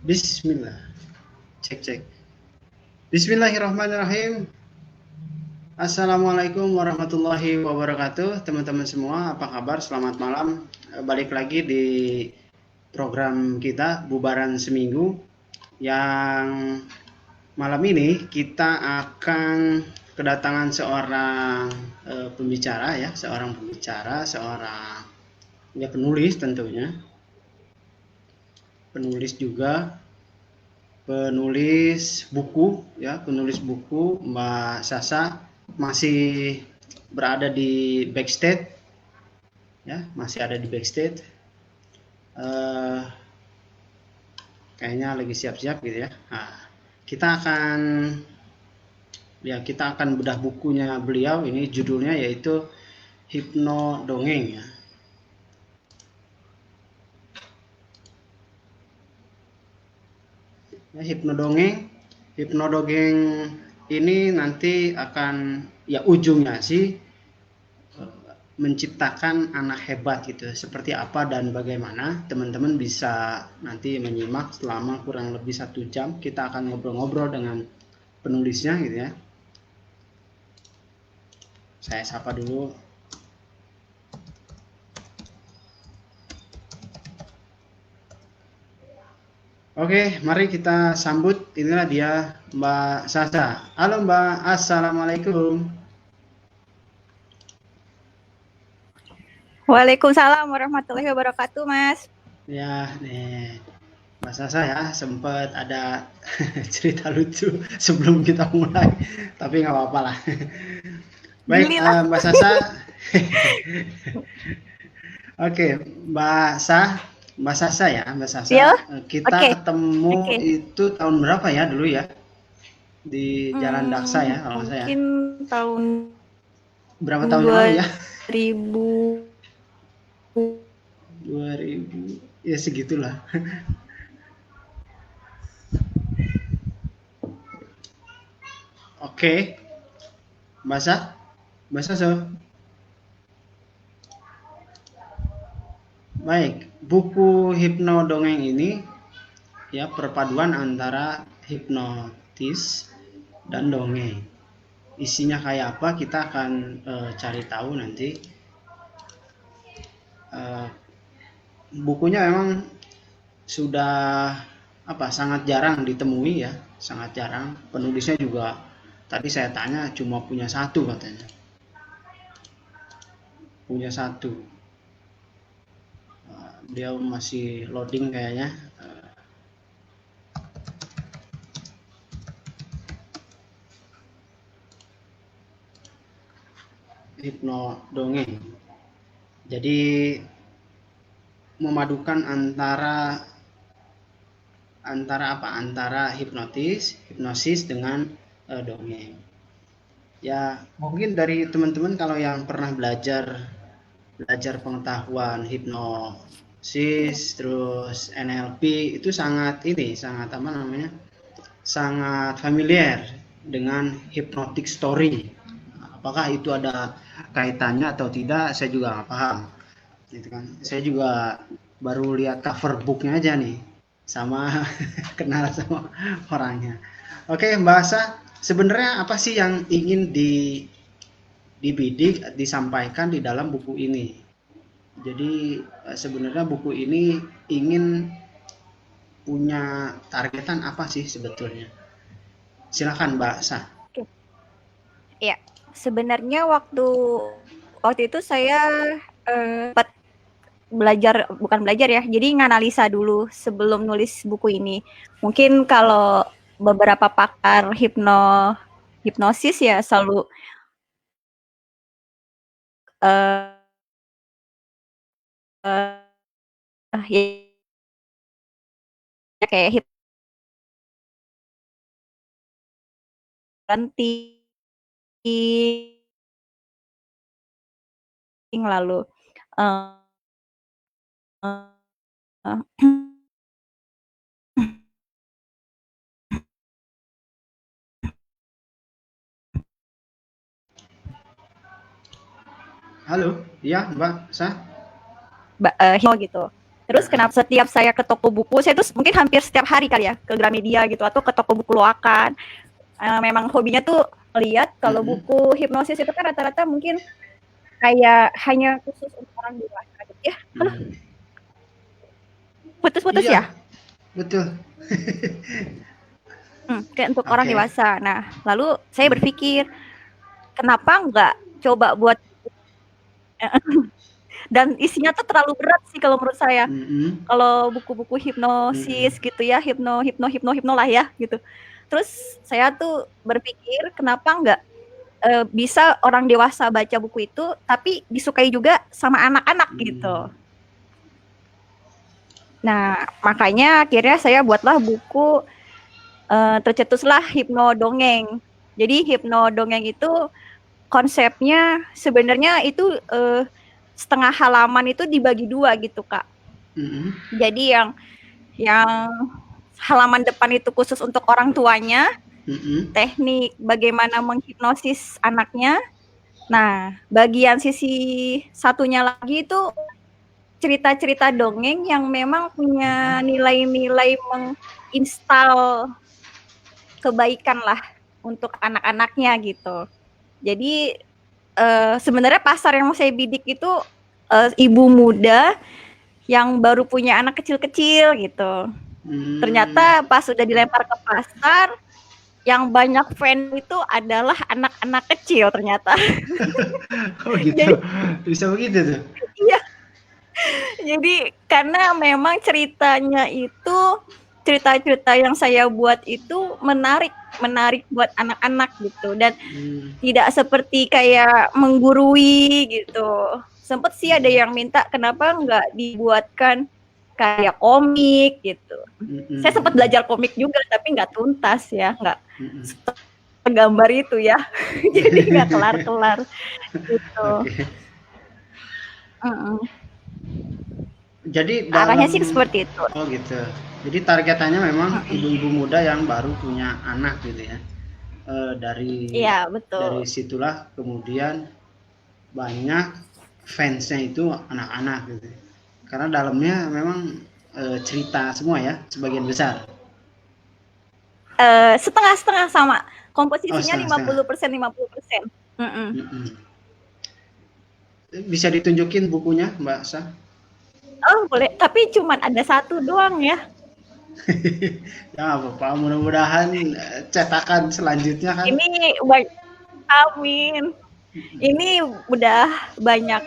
Bismillah. Cek cek. Bismillahirrahmanirrahim. Assalamualaikum warahmatullahi wabarakatuh. Teman-teman semua, apa kabar? Selamat malam. Balik lagi di program kita Bubaran Seminggu, yang malam ini kita akan kedatangan seorang pembicara ya, seorang ya penulis tentunya. Penulis juga, penulis buku ya, penulis buku Mbak Sasa masih berada di backstage ya, masih ada di backstage. Kayaknya lagi siap-siap gitu ya. Nah, kita akan bedah bukunya beliau. Ini judulnya yaitu Hipno Dongeng ya. Hipno Dongeng ini nanti akan ya ujungnya sih menciptakan anak hebat gitu. Seperti apa dan bagaimana, teman-teman bisa nanti menyimak selama kurang lebih 1 jam. Kita akan ngobrol-ngobrol dengan penulisnya gitu ya. Saya sapa dulu. Oke, mari kita sambut. Inilah dia Mbak Sasa. Halo Mbak, Assalamualaikum. Waalaikumsalam warahmatullahi wabarakatuh, Mas. Ya, nih Mbak Sasa ya, sempat ada cerita lucu sebelum kita mulai, tapi nggak apa-apa lah. Baik, Gili lah. Mbak Sasa. Oke, Mbak Sasa ya, Mbak Sasa. Ya, Kita oke. ketemu Oke. itu tahun berapa ya dulu ya? Di Jalan Daksa ya, kalau nggak salah ya. Mungkin tahun Berapa tahun yang lalu ya? 2000. 2000, ya segitulah. Oke, Mbak Sasa. Baik, buku Hipno Dongeng ini ya perpaduan antara hipnotis dan dongeng. Isinya kayak apa kita akan cari tahu nanti. Bukunya memang sudah sangat jarang ditemui ya, sangat jarang. Penulisnya juga tadi saya tanya cuma punya satu katanya. Punya satu. Dia masih loading kayaknya. Hipno Dongeng. Jadi memadukan antara hipnosis dengan dongeng. Ya, mungkin dari teman-teman kalau yang pernah belajar pengetahuan hipnosis terus NLP itu sangat sangat familiar dengan hypnotic story. Apakah itu ada kaitannya atau tidak, saya juga nggak paham gitu kan. Saya juga baru lihat cover booknya aja nih, sama kenal sama orangnya. Oke, Mbak Asa, sebenarnya apa sih yang ingin dibidik, disampaikan di dalam buku ini? Jadi sebenarnya buku ini ingin punya targetan apa sih sebetulnya? Silakan Mbak Asa. Ya, sebenarnya waktu itu saya sempat bukan belajar ya, jadi nganalisa dulu sebelum nulis buku ini. Mungkin kalau beberapa pakar hipnosis ya selalu ya kayak hipnotis lalu Halo, iya Mbak Asa. hipno gitu. Terus kenapa setiap saya ke toko buku, saya tuh mungkin hampir setiap hari kali ya ke Gramedia gitu atau ke toko buku Loakan. Memang hobinya tuh lihat kalau buku hipnosis itu kan rata-rata mungkin kayak hanya khusus untuk orang dewasa gitu ya. Halo, putus-putus Iya, ya? betul. Kayak untuk orang Oke. dewasa. Nah, lalu saya berpikir, kenapa nggak coba buat dan isinya tuh terlalu berat sih kalau menurut saya. Kalau buku-buku hipnosis gitu ya, hipno lah ya gitu. Terus saya tuh berpikir kenapa nggak bisa orang dewasa baca buku itu, tapi disukai juga sama anak-anak gitu. Nah, makanya akhirnya saya buatlah buku tercetuslah Hipno Dongeng. Jadi Hipno Dongeng itu konsepnya sebenarnya itu setengah halaman itu dibagi dua gitu, Kak. Jadi yang halaman depan itu khusus untuk orang tuanya, teknik bagaimana menghipnosis anaknya. Nah, bagian sisi satunya lagi itu cerita-cerita dongeng yang memang punya nilai-nilai menginstal kebaikan lah untuk anak-anaknya gitu. Jadi sebenarnya pasar yang mau saya bidik itu ibu muda yang baru punya anak kecil-kecil gitu. Ternyata pas sudah dilempar ke pasar, yang banyak fan itu adalah anak-anak kecil ternyata. Oh gitu, bisa begitu tuh? Iya. Jadi karena memang ceritanya itu cerita-cerita yang saya buat itu menarik buat anak-anak gitu dan tidak seperti kayak menggurui gitu. Sempet sih ada yang minta kenapa nggak dibuatkan kayak komik gitu. Saya sempat belajar komik juga tapi nggak tuntas ya, nggak gambar itu ya. Jadi nggak kelar-kelar gitu. Jadi arahnya sih seperti itu. Oh gitu. Jadi targetannya memang ibu-ibu muda yang baru punya anak gitu ya. Iya, betul. Dari situlah kemudian banyak fansnya itu anak-anak gitu. Karena dalamnya memang cerita semua ya, sebagian besar. Setengah-setengah sama. Komposisinya 50%. 50%. Bisa ditunjukin bukunya, Mbak Sa? Oh boleh, tapi cuman ada satu doang ya. Ya apa-apa, mudah-mudahan cetakan selanjutnya kan. Ini amin. Ini udah banyak.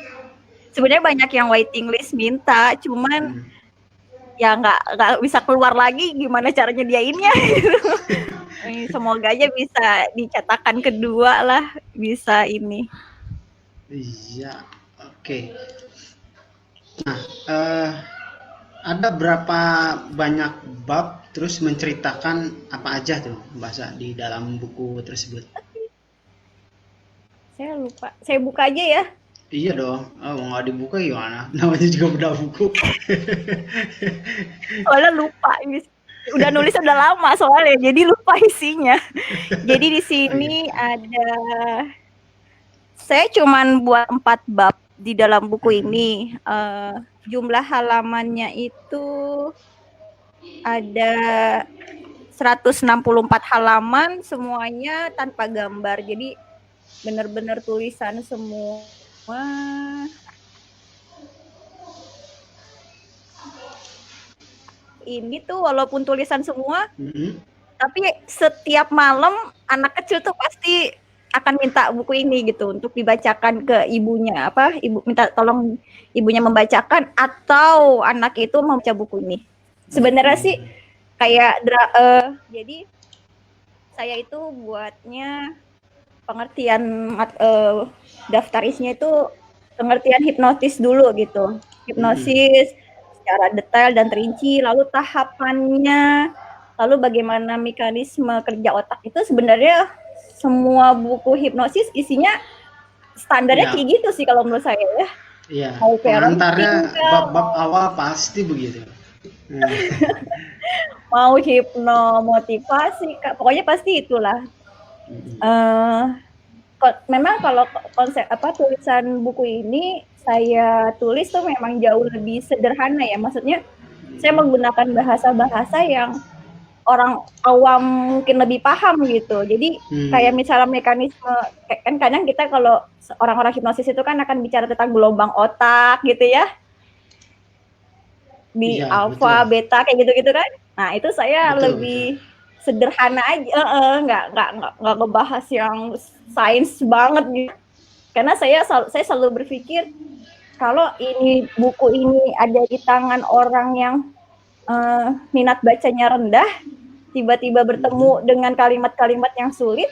Sebenarnya banyak yang waiting list minta, cuman ya nggak bisa keluar lagi. Gimana caranya diainnya? Semoga aja bisa dicetakan kedua lah, bisa ini. Iya, oke. Nah, ada berapa banyak bab terus menceritakan apa aja tuh bahasa di dalam buku tersebut? Saya lupa. Saya buka aja ya. Iya dong. Oh, nggak dibuka gimana? Namanya juga beda buku. Soalnya lupa. Udah nulis udah lama soalnya, jadi lupa isinya. Jadi di sini ada, saya cuman buat 4 bab di dalam buku ini. Jumlah halamannya itu ada 164 halaman, semuanya tanpa gambar. Jadi benar-benar tulisan semua. Ini tuh walaupun tulisan semua, tapi setiap malam anak kecil tuh pasti akan minta buku ini gitu untuk dibacakan ke ibunya. Ibu minta tolong ibunya membacakan atau anak itu membaca buku ini. Sebenarnya sih kayak jadi saya itu buatnya pengertian daftar isinya itu pengertian hipnotis dulu gitu. Hipnosis secara detail dan terinci, lalu tahapannya, lalu bagaimana mekanisme kerja otak itu. Sebenarnya semua buku hipnosis isinya standarnya kayak gitu sih kalau menurut saya ya. Iya. Pengantarnya bab-bab awal pasti begitu. Mau hipno motivasi, pokoknya pasti itulah. memang kalau konsep tulisan buku ini saya tulis tuh memang jauh lebih sederhana ya. Maksudnya saya menggunakan bahasa-bahasa yang orang awam mungkin lebih paham gitu. Jadi kayak misalnya mekanisme, kan kadang kita kalau orang-orang hipnosis itu kan akan bicara tentang gelombang otak gitu ya, di Iya, alfa, betul. beta kayak gitu-gitu kan. Nah itu saya Betul, lebih sederhana aja, nggak ngebahas yang sains banget gitu. Karena saya selalu berpikir kalau ini buku ini ada di tangan orang yang minat bacanya rendah, tiba-tiba bertemu dengan kalimat-kalimat yang sulit,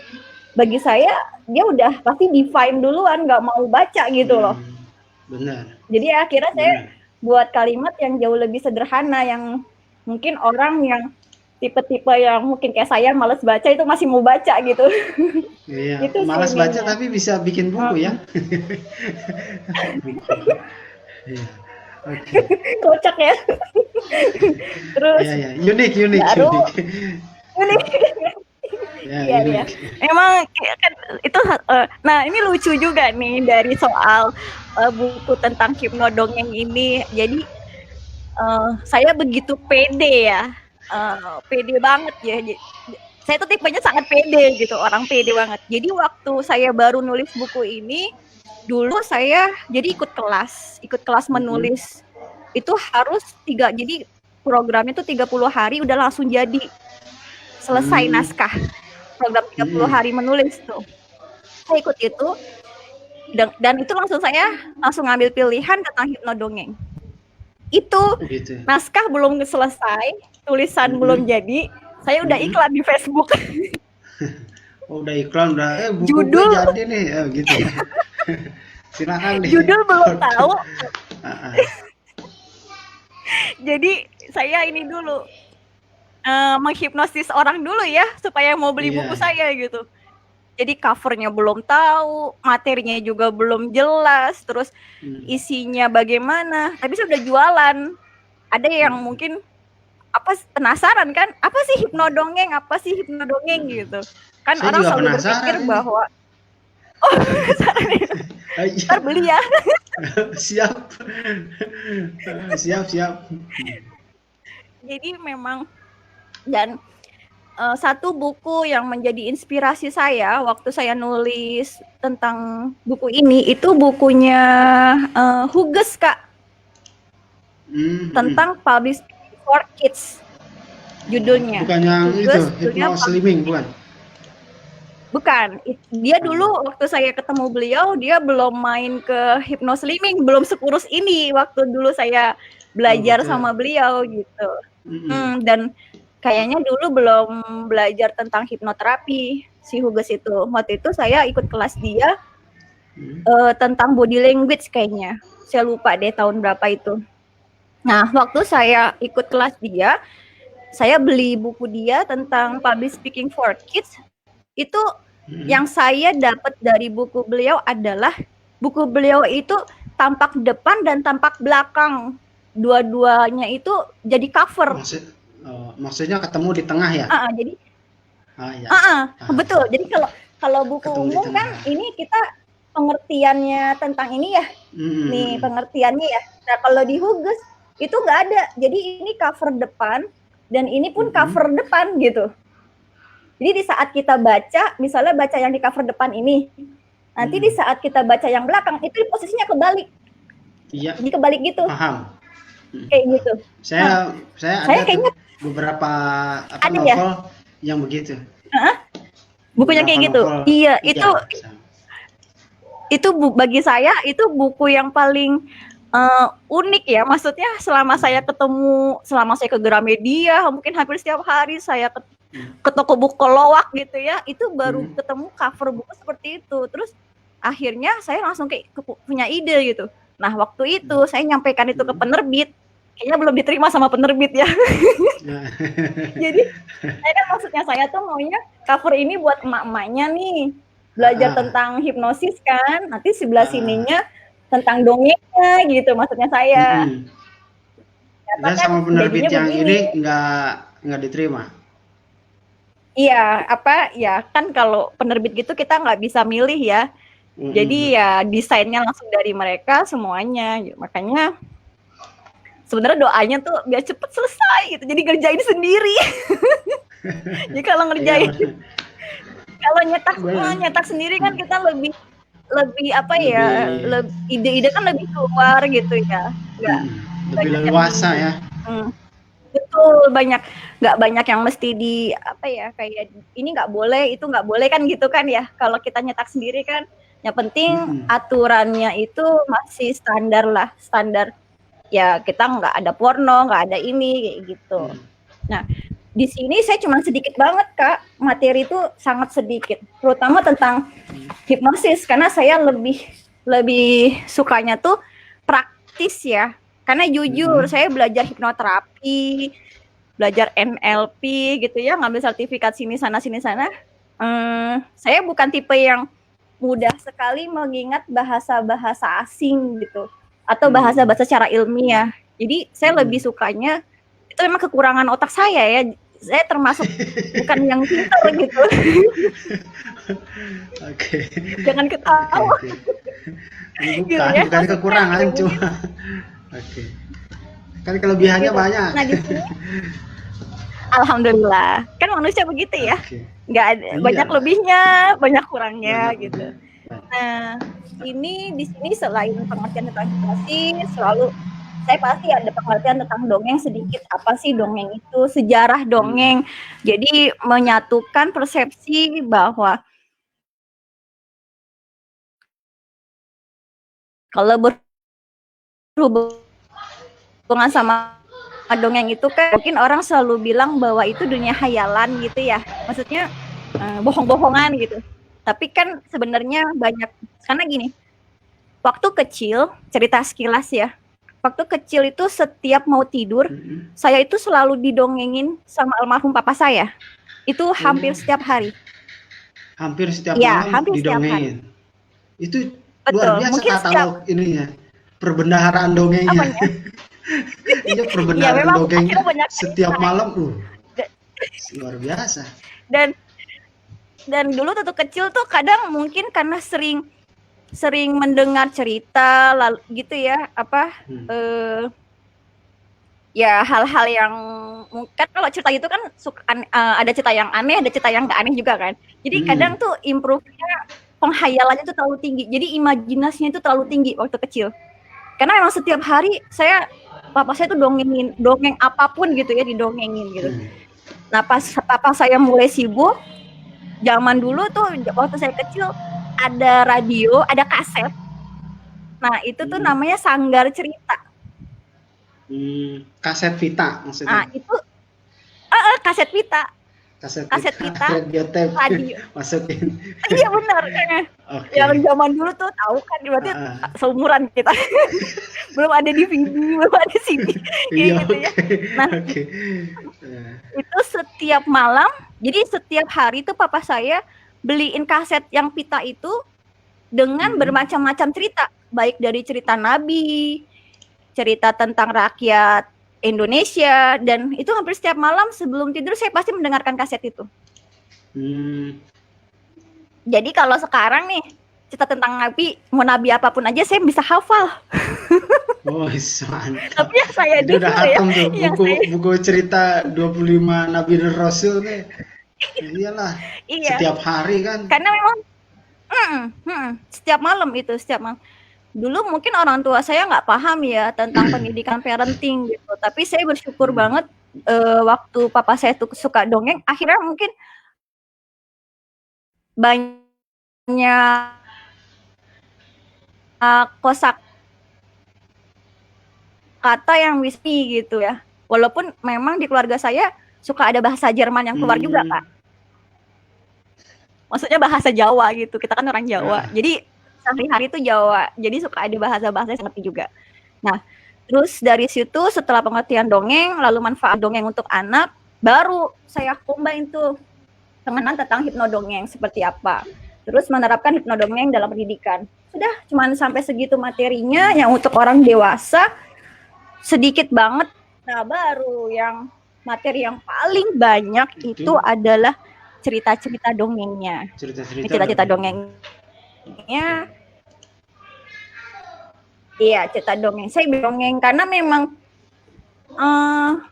bagi saya dia udah pasti define duluan, nggak mau baca gitu loh. Benar. Jadi akhirnya saya buat kalimat yang jauh lebih sederhana, yang mungkin orang yang tipe-tipe yang mungkin kayak saya males baca itu masih mau baca gitu. Iya, Itu malas sih baca intinya. tapi bisa bikin buku ya. Iya. Oke. Kocak ya. Terus Iya, ya, unik, unik, baru unik. ini Ya, iya iya. unik. Emang kan itu nah ini lucu juga nih dari soal buku tentang hipnodongeng ini. Jadi saya begitu pede ya. Pede banget ya. Saya tuh tipenya sangat pede gitu, orang pede banget. Jadi waktu saya baru nulis buku ini, dulu saya jadi ikut kelas menulis. Itu harus jadi programnya tuh 30 hari udah langsung jadi selesai naskah. Program 30 hari menulis tuh. Saya ikut itu dan itu saya langsung ngambil pilihan tentang hipnodongeng. Itu Gitu. naskah belum selesai, tulisan belum jadi, saya udah iklan di Facebook. Oh, udah iklan, udah buku Judul gue jadi nih, gitu ya. Silakan nih. judul belum tahu. Jadi saya ini dulu menghipnosis orang dulu ya supaya mau beli buku saya gitu. Jadi covernya belum tahu, materinya juga belum jelas, terus isinya bagaimana. Tapi saya udah jualan. Ada yang mungkin penasaran kan, apa sih hipnodongeng gitu. Kan Saya orang juga selalu berpikir ini. bahwa ntar beli ya. Siap. Siap. Jadi memang, dan satu buku yang menjadi inspirasi saya waktu saya nulis tentang buku ini itu bukunya Huges, Kak. Tentang publish for kids judulnya. Bukan yang Huges, itu, hypnoslimming, bukan? Bukan. Dia dulu waktu saya ketemu beliau, dia belum main ke hypnoslimming, belum sekurus ini waktu dulu saya belajar sama beliau gitu. Dan kayaknya dulu belum belajar tentang hipnoterapi si Huges itu. Waktu itu saya ikut kelas dia tentang body language kayaknya. Saya lupa deh tahun berapa itu. Nah, waktu saya ikut kelas dia, saya beli buku dia tentang public speaking for kids. Itu yang saya dapat dari buku beliau adalah buku beliau itu tampak depan dan tampak belakang. Dua-duanya itu jadi cover. Maksudnya ketemu di tengah ya? Jadi betul. Jadi kalau buku umum kan ini kita pengertiannya tentang ini ya. Nih pengertiannya ya. Nah, kalau di Huges itu nggak ada. Jadi ini cover depan dan ini pun cover depan gitu. Jadi di saat kita baca, misalnya baca yang di cover depan ini, nanti di saat kita baca yang belakang itu posisinya kebalik. Iya. Jadi kebalik gitu. Paham. Kayak gitu. Saya ada kayaknya beberapa novel yang begitu. Bukunya kayak gitu. Iya, itu bagi saya itu buku yang paling unik ya. Maksudnya selama saya ke Gramedia, mungkin hampir setiap hari saya ke toko buku Lowak gitu ya, itu baru ketemu cover buku seperti itu. Terus akhirnya saya langsung kayak punya ide gitu. Nah, waktu itu saya nyampaikan itu ke penerbit, kayaknya belum diterima sama penerbit ya. Jadi maksudnya saya tuh maunya cover ini buat emak-emaknya nih, belajar tentang hipnosis kan, nanti sebelah sininya tentang dongengnya gitu, maksudnya saya. Dan sama penerbit yang ini nggak diterima. Iya, apa ya kan kalau penerbit gitu kita nggak bisa milih ya. Jadi ya desainnya langsung dari mereka semuanya. Makanya sebenarnya doanya tuh biar cepet selesai gitu. Jadi ngerjain sendiri. Jadi kalau Iya, ngerjain, kalau benar. nyetak sendiri kan kita lebih lebih apa ya, Lebih ide-ide kan lebih keluar gitu ya. Nggak lebih banyak yang leluasa ya. betul, nggak banyak yang mesti di apa ya, kayak ini nggak boleh, itu nggak boleh kan gitu kan ya. Kalau kita nyetak sendiri kan, yang penting aturannya itu masih standar lah, standar ya kita nggak ada porno, nggak ada ini kayak gitu. Nah, di sini saya cuma sedikit banget Kak, materi itu sangat sedikit, terutama tentang hipnosis karena saya lebih sukanya tuh praktis ya. Karena jujur saya belajar hipnoterapi, belajar NLP gitu ya, ngambil sertifikat sini sana. Saya bukan tipe yang mudah sekali mengingat bahasa-bahasa asing gitu atau bahasa-bahasa secara ilmiah. Jadi saya lebih sukanya itu memang kekurangan otak saya ya. Saya termasuk bukan yang pintar gitu. Oke. Jangan ketawa. Bukan, Gitu ya. bukan kekurangan cuma. Oke. Kan kelebihannya gitu. banyak. Nah, di sini alhamdulillah. Kan manusia begitu ya. Nggak ada banyak lebihnya, banyak kurangnya banyak gitu. Nah, di sini selain pengertian tentang hipnosis, selalu saya pasti ada pengertian tentang dongeng sedikit. Apa sih dongeng itu? Sejarah dongeng. Jadi menyatukan persepsi bahwa kalau berhubungan sama dongeng itu kan mungkin orang selalu bilang bahwa itu dunia hayalan gitu ya. Maksudnya bohong-bohongan gitu. Tapi kan sebenarnya banyak, karena gini, waktu kecil, cerita sekilas ya, waktu kecil itu setiap mau tidur, saya itu selalu didongengin sama almarhum papa saya. Itu hampir setiap hari. Hampir setiap malam didongengin. Itu luar biasa katalog ininya. Perbendaharaan dongengnya. Iya, perbendaharaan dongeng setiap malam. Luar biasa. Dan dulu waktu kecil tuh kadang mungkin karena sering mendengar cerita lalu gitu ya, apa ya hal-hal yang mungkin kalau cerita itu kan ada cerita yang aneh, ada cerita yang nggak aneh juga kan. Jadi kadang tuh improve-nya, penghayalannya tuh terlalu tinggi. Jadi imajinasinya itu terlalu tinggi waktu kecil. Karena memang setiap hari papa saya tuh dongeng apapun gitu ya, didongengin gitu. Nah, pas papa saya mulai sibuk, zaman dulu tuh waktu saya kecil ada radio, ada kaset. Nah, itu tuh namanya Sanggar Cerita. Kaset Vita maksudnya. Nah, itu kaset Vita. Kaset Vita. Radio. Masukin. Iya benar. Yang zaman dulu tuh tahu kan, berarti seumuran kita. Belum ada DVD, belum ada CD. Gitu ya. Nah, itu setiap malam, jadi setiap hari tuh papa saya beliin kaset yang Vita itu dengan bermacam-macam cerita, baik dari cerita Nabi, cerita tentang rakyat Indonesia, dan itu hampir setiap malam sebelum tidur saya pasti mendengarkan kaset itu. Jadi kalau sekarang nih cerita tentang Nabi, mau Nabi apapun aja saya bisa hafal. Oh, mantap. Tapi yang saya itu udah hatam tuh buku cerita 25 Nabi dan Rasul nih. Iyalah. Setiap hari kan. Karena memang setiap malam itu, setiap malam. Dulu mungkin orang tua saya nggak paham ya tentang pendidikan parenting gitu. Tapi saya bersyukur banget waktu papa saya tuh suka dongeng, akhirnya mungkin banyak kosak kata yang wismi gitu ya. Walaupun memang di keluarga saya suka ada bahasa Jerman yang keluar juga, Kak. Maksudnya bahasa Jawa gitu. Kita kan orang Jawa. Jadi sehari-hari itu Jawa. Jadi suka ada bahasa-bahasa yang ngerti juga. Nah, terus dari situ setelah pengertian dongeng, lalu manfaat dongeng untuk anak, baru saya combine tuh pengenalan tentang hipnodongeng seperti apa. Terus menerapkan hipnodongeng dalam pendidikan. Sudah, cuman sampai segitu materinya. Yang untuk orang dewasa sedikit banget. Nah, baru yang materi yang paling banyak itu adalah cerita-cerita dongengnya. Ini Cerita-cerita cerita-cerita dongeng. dongengnya. Iya, cerita dongeng. Saya dongeng karena memang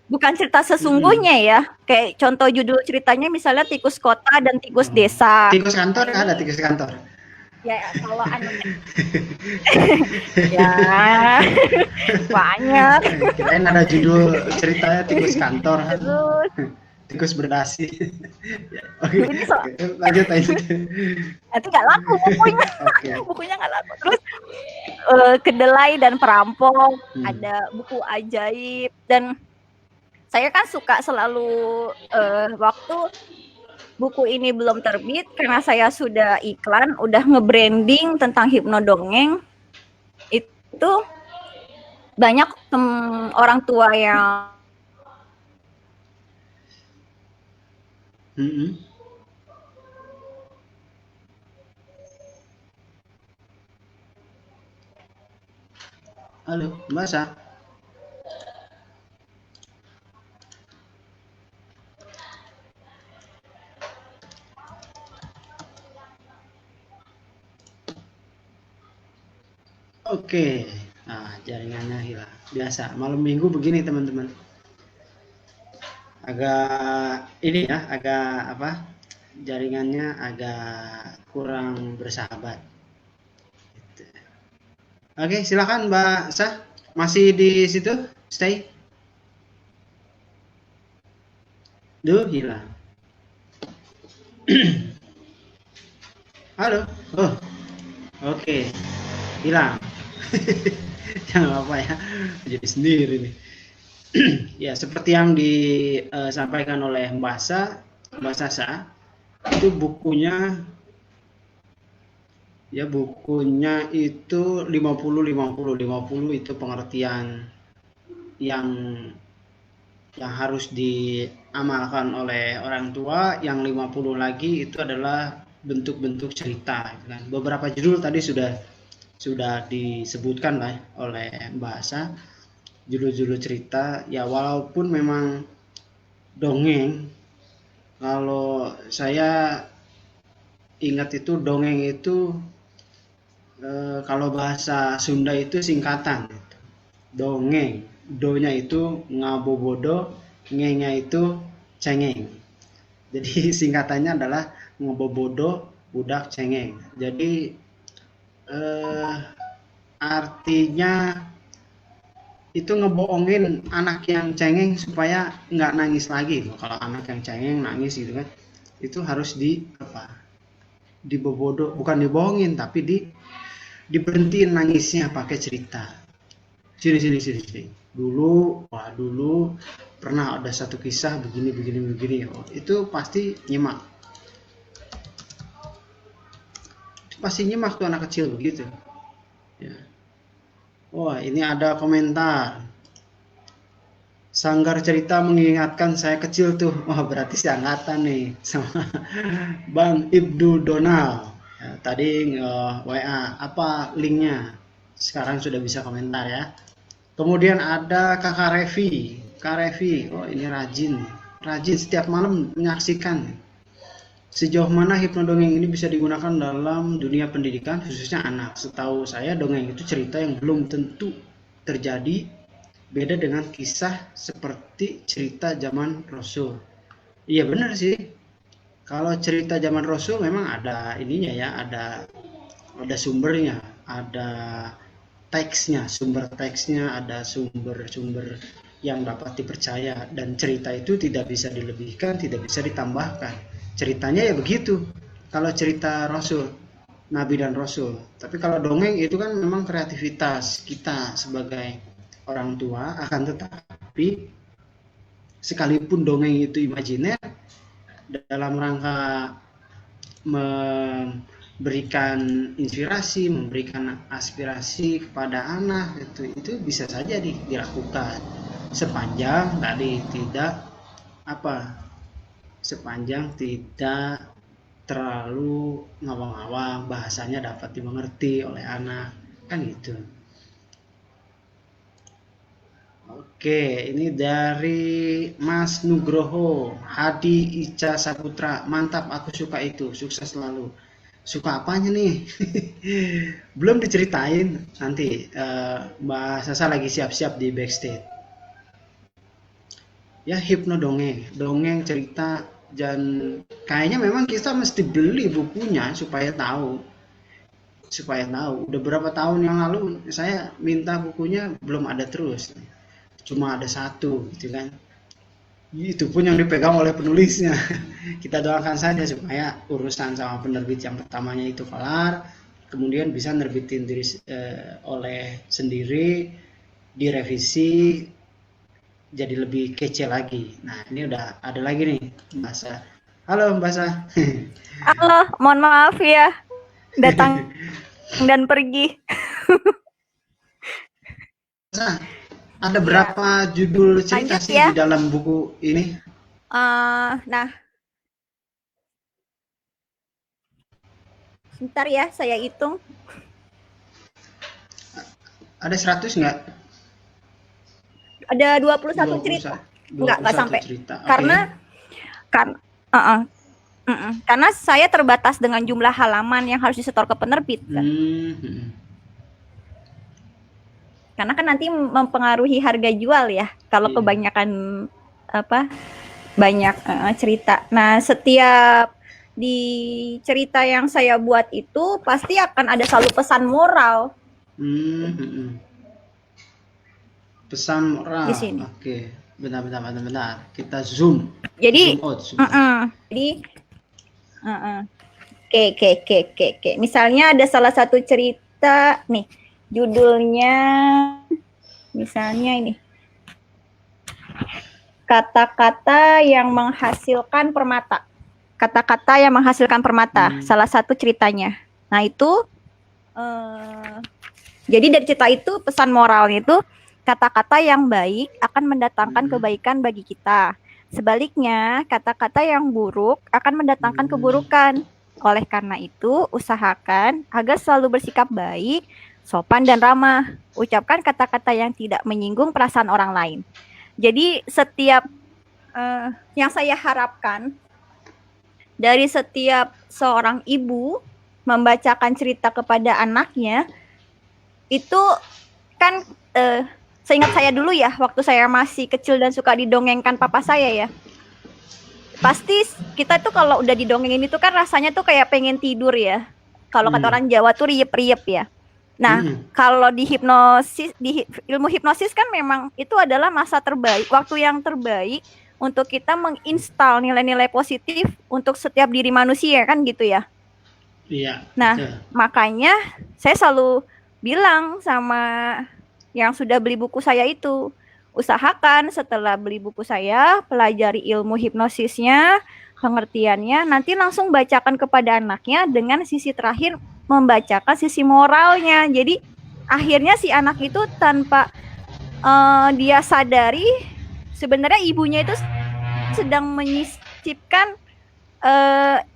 bukan cerita sesungguhnya ya. Kayak contoh judul ceritanya misalnya tikus kota dan tikus desa. Tikus kantor Nah, ada ini tikus kantor. ya kalau anunya ya banyak. Kirain ada judul ceritanya tikus kantor. Terus Tikus berdasi. Oke, ini so, lanjut aja. itu nggak laku bukunya. Oke. Bukunya nggak laku. Terus kedelai dan perampok, ada buku ajaib, dan saya kan suka selalu waktu buku ini belum terbit karena saya sudah iklan, udah nge-branding tentang hipnodongeng. Itu banyak orang tua yang Halo, Mbak Sa. Oke, nah jaringannya hilang. Biasa, malam minggu begini teman-teman. Agak ini ya, agak apa? Jaringannya agak kurang bersahabat. Gitu. Oke, silakan Mbak Sa. Masih di situ? Stay. Duh, hilang. Halo. Oh, oke. Hilang. Jangan apa ya, jadi sendiri nih. Ya, seperti yang disampaikan oleh Mbak Sasa, itu bukunya itu 50 itu pengertian yang harus diamalkan oleh orang tua, yang 50 lagi itu adalah bentuk-bentuk cerita kan. Beberapa judul tadi sudah disebutkan lah oleh Mbak Asa, judul-judul cerita ya, walaupun memang dongeng, kalau saya ingat itu dongeng itu kalau bahasa Sunda itu singkatan dongeng, do-nya itu ngabobodo, nge-nya itu cengeng. Jadi singkatannya adalah ngabobodo budak cengeng. Jadi artinya itu ngebohongin anak yang cengeng supaya nggak nangis lagi. Kalau anak yang cengeng nangis gitu kan, itu harus dibobodo, bukan dibohongin tapi diberhentiin nangisnya pakai cerita. Sini. Dulu pernah ada satu kisah begini. Oh, itu pasti nyimak. Pasti nyimak tuh anak kecil begitu. Ya. Wah, ini ada komentar. Sanggar cerita mengingatkan saya kecil tuh. Wah, berarti seangkatan nih sama Bang Ibnu Donald. Ya, tadi WA, apa linknya? Sekarang sudah bisa komentar ya. Kemudian ada Kakak Revi. Kak Revi, oh ini rajin setiap malam menyaksikan. Sejauh mana hipnodongeng ini bisa digunakan dalam dunia pendidikan, khususnya anak? Setahu saya dongeng itu cerita yang belum tentu terjadi, beda dengan kisah seperti cerita zaman Rasul. Iya benar sih. Kalau cerita zaman Rasul memang ada ininya ya, ada sumbernya, ada teksnya, sumber teksnya, ada sumber-sumber yang dapat dipercaya, dan cerita itu tidak bisa dilebihkan, tidak bisa ditambahkan. Ceritanya ya begitu kalau cerita Rasul, Nabi dan Rasul. Tapi kalau dongeng itu kan memang kreativitas kita sebagai orang tua, akan tetapi sekalipun dongeng itu imajiner, dalam rangka memberikan inspirasi, memberikan aspirasi kepada anak, itu bisa saja dilakukan sepanjang tadi sepanjang tidak terlalu ngawang-ngawang, bahasanya dapat dimengerti oleh anak, kan gitu. Oke, ini dari Mas Nugroho Hadi Ica Saputra. Mantap, aku suka itu. Sukses selalu. Suka apanya nih? Belum diceritain. Nanti Mbak Sasa lagi siap-siap di backstage. Ya, hipno dongeng. Dongeng cerita, dan kayaknya memang kita mesti beli bukunya supaya tahu. Udah berapa tahun yang lalu saya minta bukunya, belum ada terus. Cuma ada satu gitu kan. Itu pun yang dipegang oleh penulisnya. Kita doakan saja supaya urusan sama penerbit yang pertamanya itu kelar, kemudian bisa nerbitin diri oleh sendiri, direvisi jadi lebih kece lagi. Nah, ini udah ada lagi nih, Mbak Sa. Halo Mbak Sa. Halo, mohon maaf ya, datang dan pergi. Sa, ada Ya, berapa judul cerita lanjut sih ya. di dalam buku ini? Nah, sebentar ya, saya hitung. Ada 100 nggak? Ada 21 cerita. 21, Enggak 21 sampai. cerita. Oke. Okay. Kan, karena saya terbatas dengan jumlah halaman yang harus disetor ke penerbit kan. Karena kan nanti mempengaruhi harga jual ya. Kalau kebanyakan banyak cerita. Nah, setiap di cerita yang saya buat itu pasti akan ada selalu pesan moral. Pesan moral. Di sini. Oke. Benar. Kita zoom. Jadi, zoom out. Jadi, Oke. Misalnya ada salah satu cerita nih, judulnya misalnya ini. Kata-kata yang menghasilkan permata. Kata-kata yang menghasilkan permata, salah satu ceritanya. Nah, itu jadi dari cerita itu pesan moralnya itu kata-kata yang baik akan mendatangkan kebaikan bagi kita. Sebaliknya, kata-kata yang buruk akan mendatangkan keburukan. Oleh karena itu, usahakan agar selalu bersikap baik, sopan dan ramah. Ucapkan kata-kata yang tidak menyinggung perasaan orang lain. Jadi setiap yang saya harapkan dari setiap seorang ibu membacakan cerita kepada anaknya itu kan seingat saya dulu ya, waktu saya masih kecil dan suka didongengkan papa saya ya. Pasti kita tuh kalau udah didongengin itu kan rasanya tuh kayak pengen tidur ya. Kalau kata orang Jawa tuh riep-riep ya. Nah, kalau di ilmu hipnosis kan memang itu adalah masa terbaik, waktu yang terbaik untuk kita menginstal nilai-nilai positif untuk setiap diri manusia kan gitu ya. Iya. Nah, makanya saya selalu bilang sama yang sudah beli buku saya itu, usahakan setelah beli buku saya, pelajari ilmu hipnosisnya, pengertiannya, nanti langsung bacakan kepada anaknya dengan sisi terakhir membacakan sisi moralnya. Jadi akhirnya si anak itu tanpa dia sadari sebenarnya ibunya itu sedang menyisipkan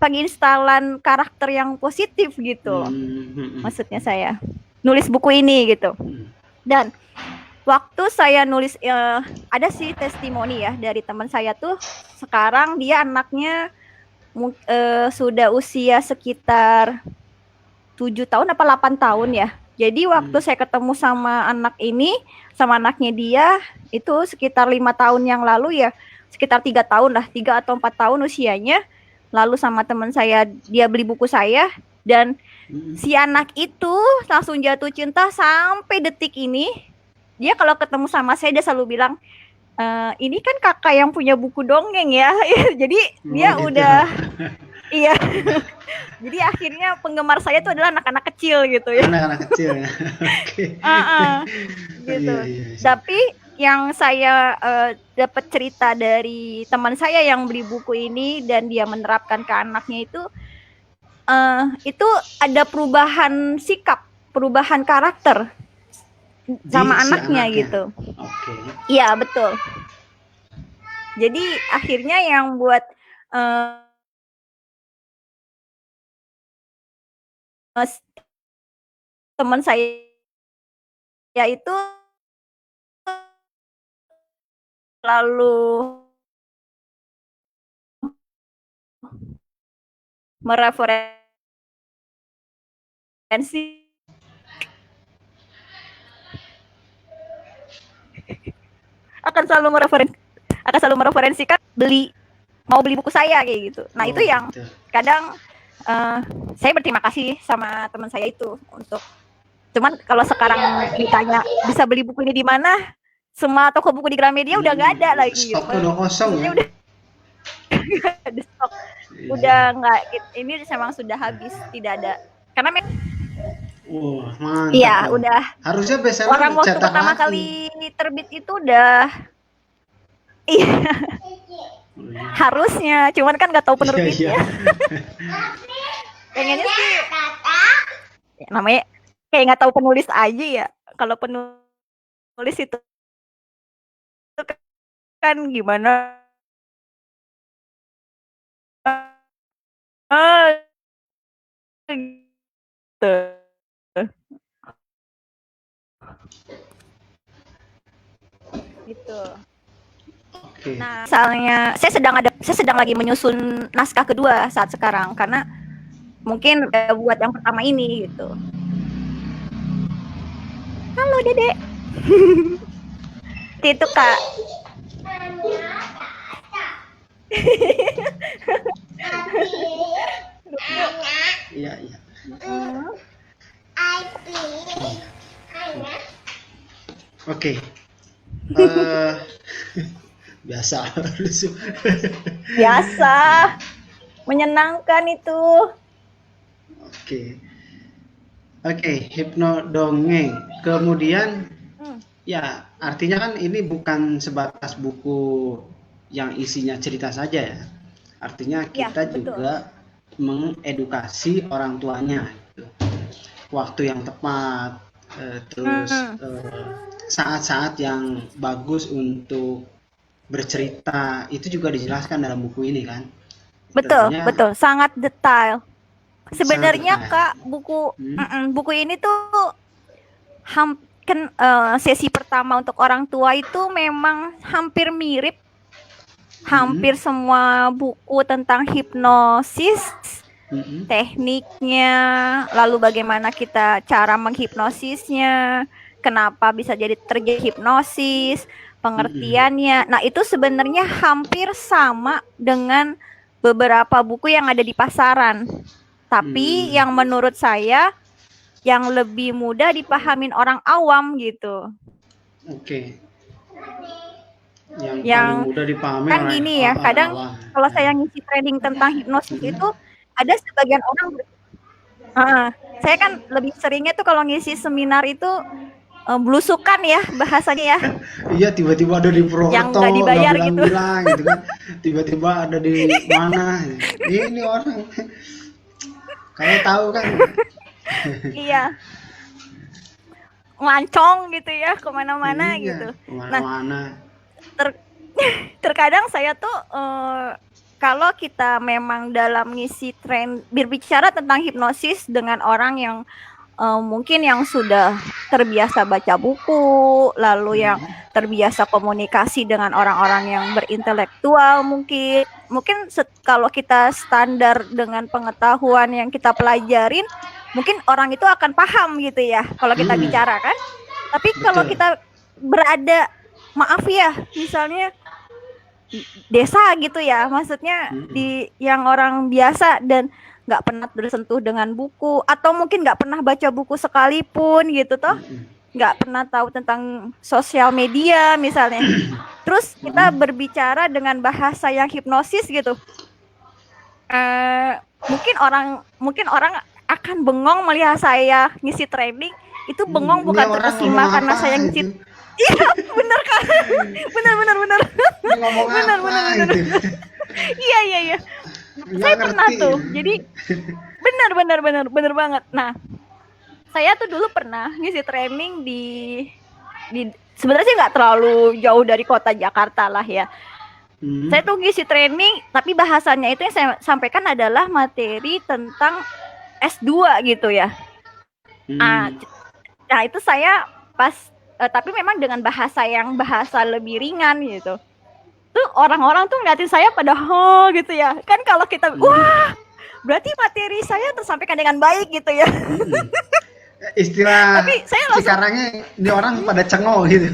penginstalan karakter yang positif gitu. Maksudnya saya nulis buku ini gitu. Dan waktu saya nulis ada sih testimoni ya dari teman saya tuh, sekarang dia anaknya sudah usia sekitar 7 tahun apa 8 tahun ya. Jadi waktu saya ketemu sama anak ini, sama anaknya dia itu sekitar 5 tahun yang lalu ya, sekitar 3 tahun lah, 3 atau 4 tahun usianya. Lalu sama teman saya dia beli buku saya, dan si anak itu langsung jatuh cinta sampai detik ini. Dia kalau ketemu sama saya dia selalu bilang, ini kan kakak yang punya buku dongeng ya. Jadi dia gitu. Udah iya. Jadi akhirnya penggemar saya itu adalah anak-anak kecil gitu ya. Anak-anak kecil ya. Oke. Gitu. Iya. Tapi yang saya dapat cerita dari teman saya yang beli buku ini dan dia menerapkan ke anaknya itu ada perubahan sikap, perubahan karakter sama anaknya gitu. Oke. Iya, betul. Jadi akhirnya yang buat teman saya itu selalu mereferensi akan selalu mereferensikan mau beli buku saya kayak gitu. Nah, itu yang gitu. kadang saya berterima kasih sama teman saya itu untuk, cuman kalau sekarang ditanya bisa beli buku ini di mana, semua toko buku di Gramedia udah nggak ada lagi. Stok udah kosong ya. Udah ada stok. Udah nggak, ini memang sudah habis, tidak ada. Karena mantap. iya, udah. Harusnya bestseller Orang waktu cetak pertama lagi. kali terbit itu udah, iya. Harusnya, cuman kan nggak tahu penerbitnya. Pengennya sih, ya, namanya kayak nggak tahu penulis aja ya. Kalau penulis itu kan gimana? Gitu. Gitu. Oke. Nah, misalnya saya sedang lagi menyusun naskah kedua saat sekarang karena mungkin buat yang pertama ini gitu. Halo Dede. Itu Kak. Iya, iya. Oke. Biasa. Biasa. Menyenangkan itu. Oke, hipnodongeng. Kemudian ya, artinya kan ini bukan sebatas buku yang isinya cerita saja ya. Artinya kita juga mengedukasi orang tuanya gitu. Waktu yang tepat, terus saat-saat yang bagus untuk bercerita itu juga dijelaskan dalam buku ini kan. Betul, Tentunya, betul, sangat detail. Sebenarnya sangat Kak, buku ini tuh sesi pertama untuk orang tua itu memang hampir mirip. Hampir semua buku tentang hipnosis, tekniknya, lalu bagaimana kita cara menghipnosisnya, kenapa bisa jadi terjadi hipnosis, pengertiannya. Nah, itu sebenarnya hampir sama dengan beberapa buku yang ada di pasaran. Tapi yang menurut saya yang lebih mudah dipahamin orang awam gitu. Oke. Yang paling mudah dipahami kan gini ya, kadang kalau saya ngisi training tentang hipnosis itu ada sebagian orang saya kan lebih seringnya tuh kalau ngisi seminar itu belusukan ya bahasanya ya. Iya, tiba-tiba ada di Purwokerto yang nggak dibayar gitu. Gitu kan. Tiba-tiba ada di mana. Ini orang kalau tahu kan. Iya. Ngelancong gitu ya kemana-mana gitu. Kemana-mana. Terkadang saya tuh kalau kita memang dalam ngisi berbicara tentang hipnosis dengan orang yang mungkin yang sudah terbiasa baca buku, lalu yang terbiasa komunikasi dengan orang-orang yang berintelektual, mungkin kalau kita standar dengan pengetahuan yang kita pelajarin, mungkin orang itu akan paham gitu ya kalau kita bicara kan. Tapi kalau kita berada, maaf ya, misalnya desa gitu ya, maksudnya di yang orang biasa dan nggak pernah bersentuh dengan buku atau mungkin nggak pernah baca buku sekalipun gitu toh, nggak pernah tahu tentang sosial media misalnya, terus kita berbicara dengan bahasa yang hipnosis gitu, mungkin orang akan bengong melihat saya ngisi training itu, bengong bukan terkesima karena saya ngisi. Iya, bener kan? Bener. Iya. Saya pernah tuh. Jadi bener banget. Nah, saya tuh dulu pernah ngisi training di sebenarnya nggak terlalu jauh dari kota Jakarta lah ya. Saya tuh ngisi training, tapi bahasanya itu yang saya sampaikan adalah materi tentang S2 gitu ya. Nah, itu saya pas tapi memang dengan bahasa lebih ringan gitu. tuh orang-orang tuh ngeliatin saya pada gitu ya. Kan kalau kita wah, berarti materi saya tersampaikan dengan baik gitu ya. Istilah Tapi saya langsung sekarangnya ini orang pada cengok gitu.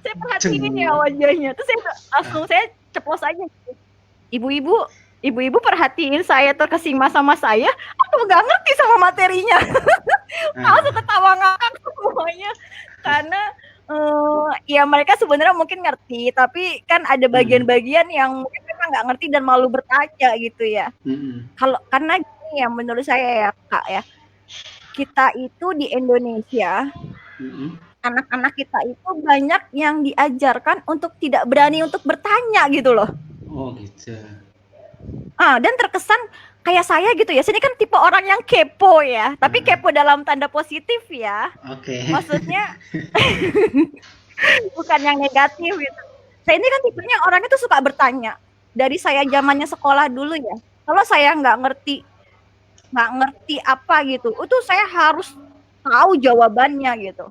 saya perhatiin ya Cengok. wajahnya. Terus saya ceplos aja gitu. Ibu-ibu perhatiin saya terkesima sama saya, aku nggak ngerti sama materinya. Langsung ketawa ngakak semuanya. Karena ya mereka sebenarnya mungkin ngerti, tapi kan ada bagian-bagian yang mungkin mereka nggak ngerti dan malu bertanya gitu ya. Karena gini ya menurut saya ya Kak ya, kita itu di Indonesia, anak-anak kita itu banyak yang diajarkan untuk tidak berani untuk bertanya gitu loh. Oh gitu. Dan terkesan kayak saya gitu ya. Sini kan tipe orang yang kepo ya, tapi kepo dalam tanda positif ya. Oke. Maksudnya bukan yang negatif gitu. Saya ini kan tipenya orangnya tuh suka bertanya. Dari saya zamannya sekolah dulu ya. Kalau saya nggak ngerti apa gitu, itu saya harus tahu jawabannya gitu.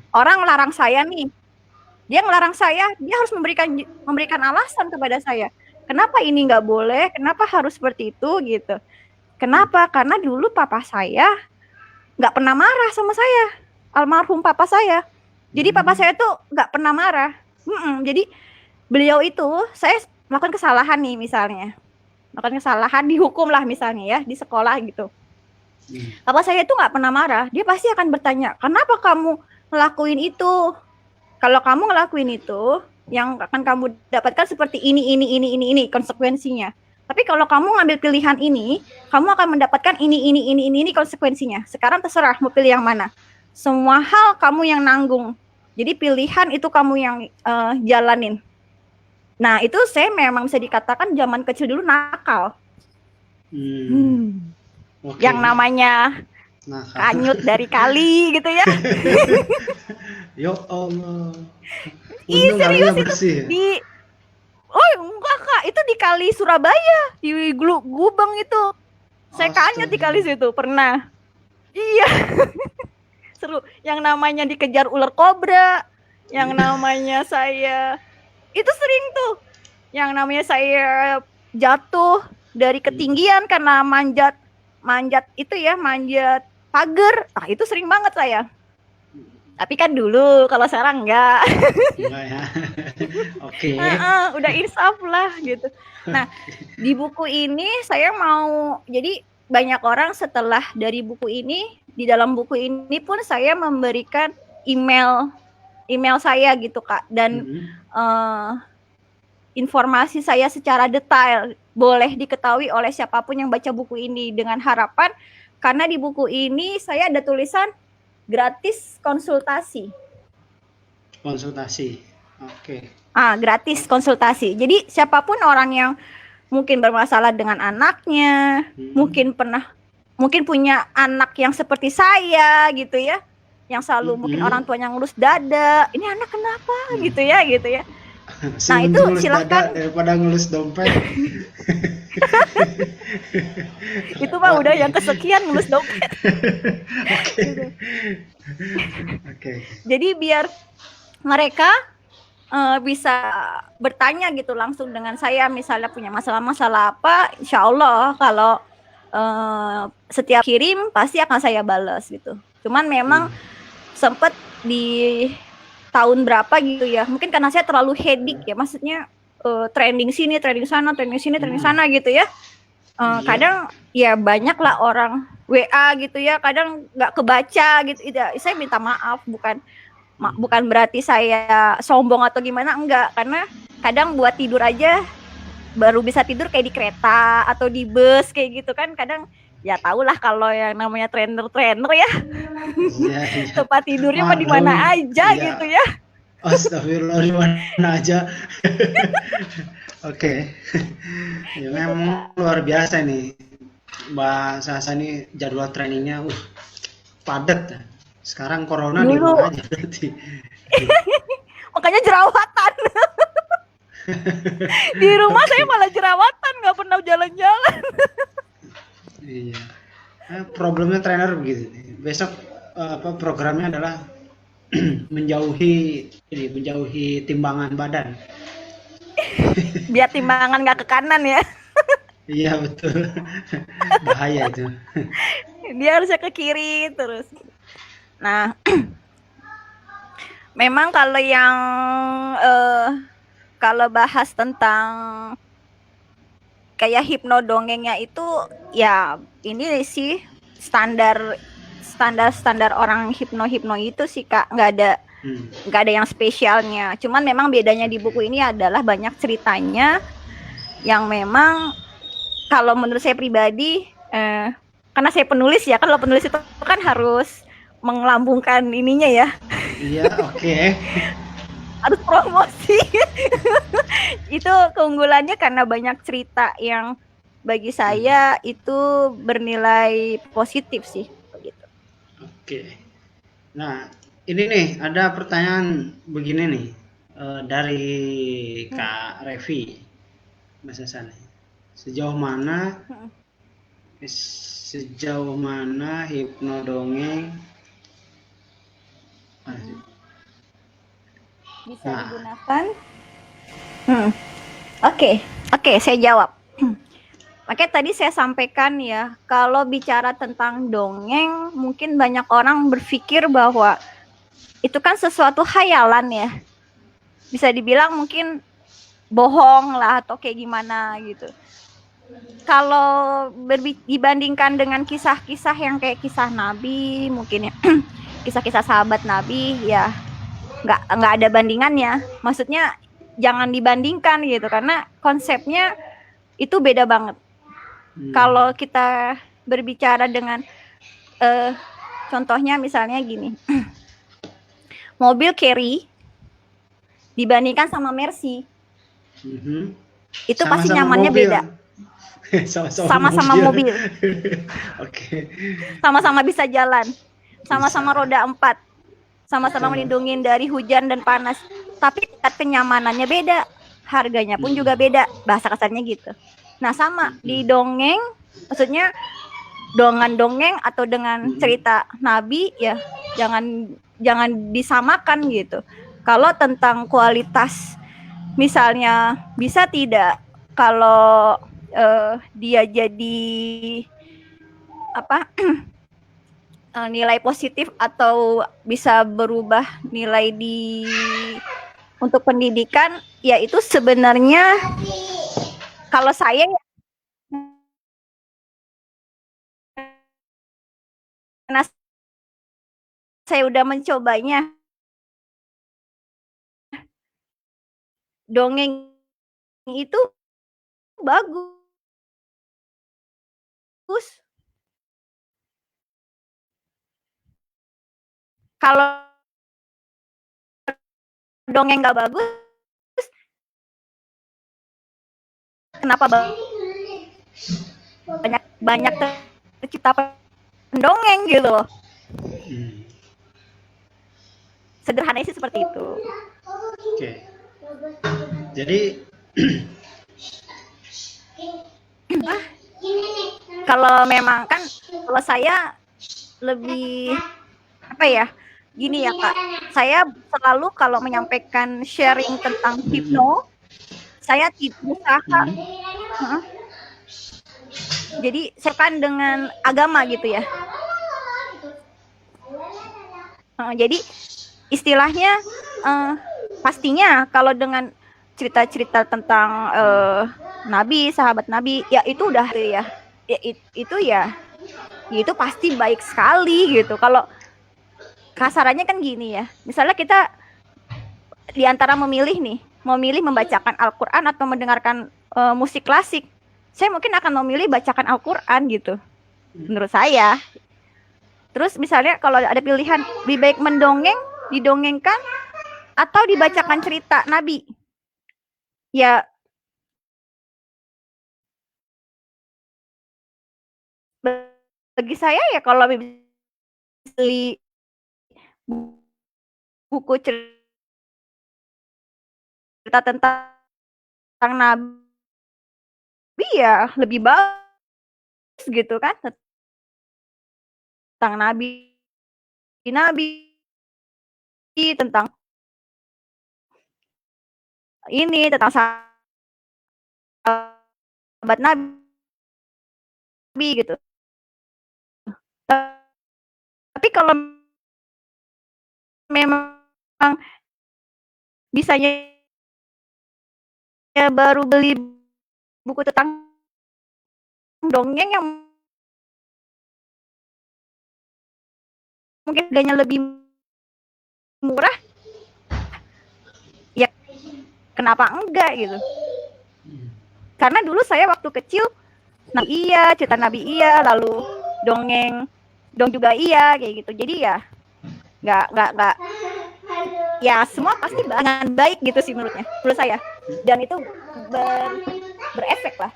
Orang ngelarang saya nih, dia ngelarang saya, dia harus memberikan alasan kepada saya. Kenapa ini nggak boleh? Kenapa harus seperti itu gitu? Kenapa? Karena dulu papa saya nggak pernah marah sama saya, almarhum papa saya. Jadi papa saya tuh nggak pernah marah. Jadi beliau itu, saya melakukan kesalahan nih misalnya, melakukan kesalahan dihukum lah misalnya ya di sekolah gitu. Papa saya itu nggak pernah marah, dia pasti akan bertanya, kenapa kamu ngelakuin itu? Kalau kamu ngelakuin itu, yang akan kamu dapatkan seperti ini konsekuensinya. Tapi kalau kamu ngambil pilihan ini, kamu akan mendapatkan ini konsekuensinya. Sekarang terserah mau pilih yang mana. Semua hal kamu yang nanggung. Jadi pilihan itu kamu yang jalanin. Nah itu saya memang bisa dikatakan zaman kecil dulu nakal. Okay. Yang namanya kanyut dari kali gitu ya. Ya Allah. Ih serius itu enggak Kak, itu di kali Surabaya, di Gubeng itu. Saya kanyut di kali situ pernah. Iya. Seru. Yang namanya dikejar ular kobra, yang namanya saya itu sering tuh. Yang namanya saya jatuh dari ketinggian karena manjat itu ya, manjat pagar. Itu sering banget saya. Tapi kan dulu, kalau sekarang enggak. Enggak ya. Oke. Udah insaf lah gitu. Nah, di buku ini saya mau, jadi banyak orang setelah dari buku ini, di dalam buku ini pun saya memberikan email saya gitu Kak, dan informasi saya secara detail boleh diketahui oleh siapapun yang baca buku ini, dengan harapan karena di buku ini saya ada tulisan gratis konsultasi. Konsultasi, oke. Gratis konsultasi. Jadi siapapun orang yang mungkin bermasalah dengan anaknya, mungkin punya anak yang seperti saya gitu ya, yang selalu mungkin orang tuanya ngelus dada. Ini anak kenapa gitu ya. Nah itu silakan. Daripada ngelus dompet. Itu mah udah yang kesekian ngelus dompet. Oke. Jadi biar mereka bisa bertanya gitu langsung dengan saya, misalnya punya masalah apa, insya Allah kalau setiap kirim pasti akan saya balas gitu. Cuman memang sempat di tahun berapa gitu ya, mungkin karena saya terlalu headache ya, maksudnya trending sini, trending sana, trending sini, trending sana gitu ya. Kadang ya banyak lah orang WA gitu ya, kadang nggak kebaca gitu. Saya minta maaf, bukan berarti saya sombong atau gimana, enggak, karena kadang buat tidur aja baru bisa tidur kayak di kereta atau di bus kayak gitu kan, kadang ya tahulah kalau yang namanya trainer ya. Tempat tidurnya mah di mana aja gitu ya. Astagfirullah, di mana aja. Oke. Ya memang luar biasa nih Mbak Sasa, nih jadwal trainingnya padat. Sekarang corona dulu. Di rumah aja berarti. Makanya jerawatan. Di rumah saya malah jerawatan, nggak pernah jalan-jalan. Iya. Problemnya trainer begitu. Besok programnya adalah menjauhi timbangan badan. Biar timbangan nggak ke kanan ya. Iya betul. Bahaya itu. Dia harusnya ke kiri terus. Nah, memang kalau yang kalau bahas tentang kayak hipnodongengnya itu ya ini sih standar standar orang hipno itu sih Kak, nggak ada yang spesialnya. Cuman memang bedanya di buku ini adalah banyak ceritanya yang memang kalau menurut saya pribadi karena saya penulis ya, kan kalau penulis itu kan harus mengelambungkan ininya ya. Iya, oke. Harus promosi. Itu keunggulannya karena banyak cerita yang bagi saya itu bernilai positif sih begitu. Oke. Nah, ini nih ada pertanyaan begini nih dari Kak Revi, Mas Hasan. Sejauh mana sejauh mana hipnodongeng bisa digunakan? Oke, saya jawab. Makanya tadi saya sampaikan ya, kalau bicara tentang dongeng, mungkin banyak orang berpikir bahwa itu kan sesuatu khayalan ya. Bisa dibilang mungkin bohong lah atau kayak gimana gitu. Kalau dibandingkan dengan kisah-kisah yang kayak kisah Nabi, mungkin ya, kisah-kisah sahabat Nabi, ya nggak ada bandingannya. Maksudnya jangan dibandingkan gitu, karena konsepnya itu beda banget. Kalau kita berbicara dengan contohnya misalnya gini, mobil Carry dibandingkan sama Mercy, itu pasti nyamannya mobil. beda. Sama-sama mobil. Oke. Sama-sama bisa jalan, sama-sama roda 4, sama-sama melindungi dari hujan dan panas, tapi tingkat kenyamanannya beda, harganya pun juga beda, bahasa kasarnya gitu. Nah sama di dongeng, maksudnya dengan dongeng atau dengan cerita Nabi ya jangan disamakan gitu. Kalau tentang kualitas misalnya bisa tidak kalau dia jadi apa nilai positif atau bisa berubah nilai di untuk pendidikan, ya itu sebenarnya kalau saya karena saya udah mencobanya, dongeng itu bagus. Kalau dongeng nggak bagus, kenapa banyak tercipta pendongeng gitu loh. Sederhananya sih seperti itu. Oke. Jadi kalau memang kan kalau saya lebih apa ya, gini ya Kak, saya selalu kalau menyampaikan sharing tentang hipno, saya berusaha jadi saya kan dengan agama gitu ya. Jadi istilahnya pastinya kalau dengan cerita-cerita tentang Nabi, sahabat Nabi, ya itu udah ya itu pasti baik sekali gitu. Kalau kasarannya kan gini ya, misalnya kita diantara memilih membacakan Al-Quran atau mendengarkan musik klasik, saya mungkin akan memilih bacakan Al-Quran gitu, menurut saya. Terus misalnya kalau ada pilihan lebih baik didongengkan atau dibacakan cerita Nabi, ya bagi saya ya kalau beli buku cerita tentang Nabi ya lebih bagus gitu kan, tentang Nabi tentang ini, tentang sahabat Nabi gitu. Tapi kalau memang bisanya baru beli buku tentang dongeng yang mungkin harganya lebih murah, ya kenapa enggak gitu. Karena dulu saya waktu kecil, Nabi iya, cerita Nabi iya, lalu dongeng juga iya kayak gitu. Jadi ya nggak ya semua pasti dengan baik gitu sih menurut saya. Dan itu berefek lah.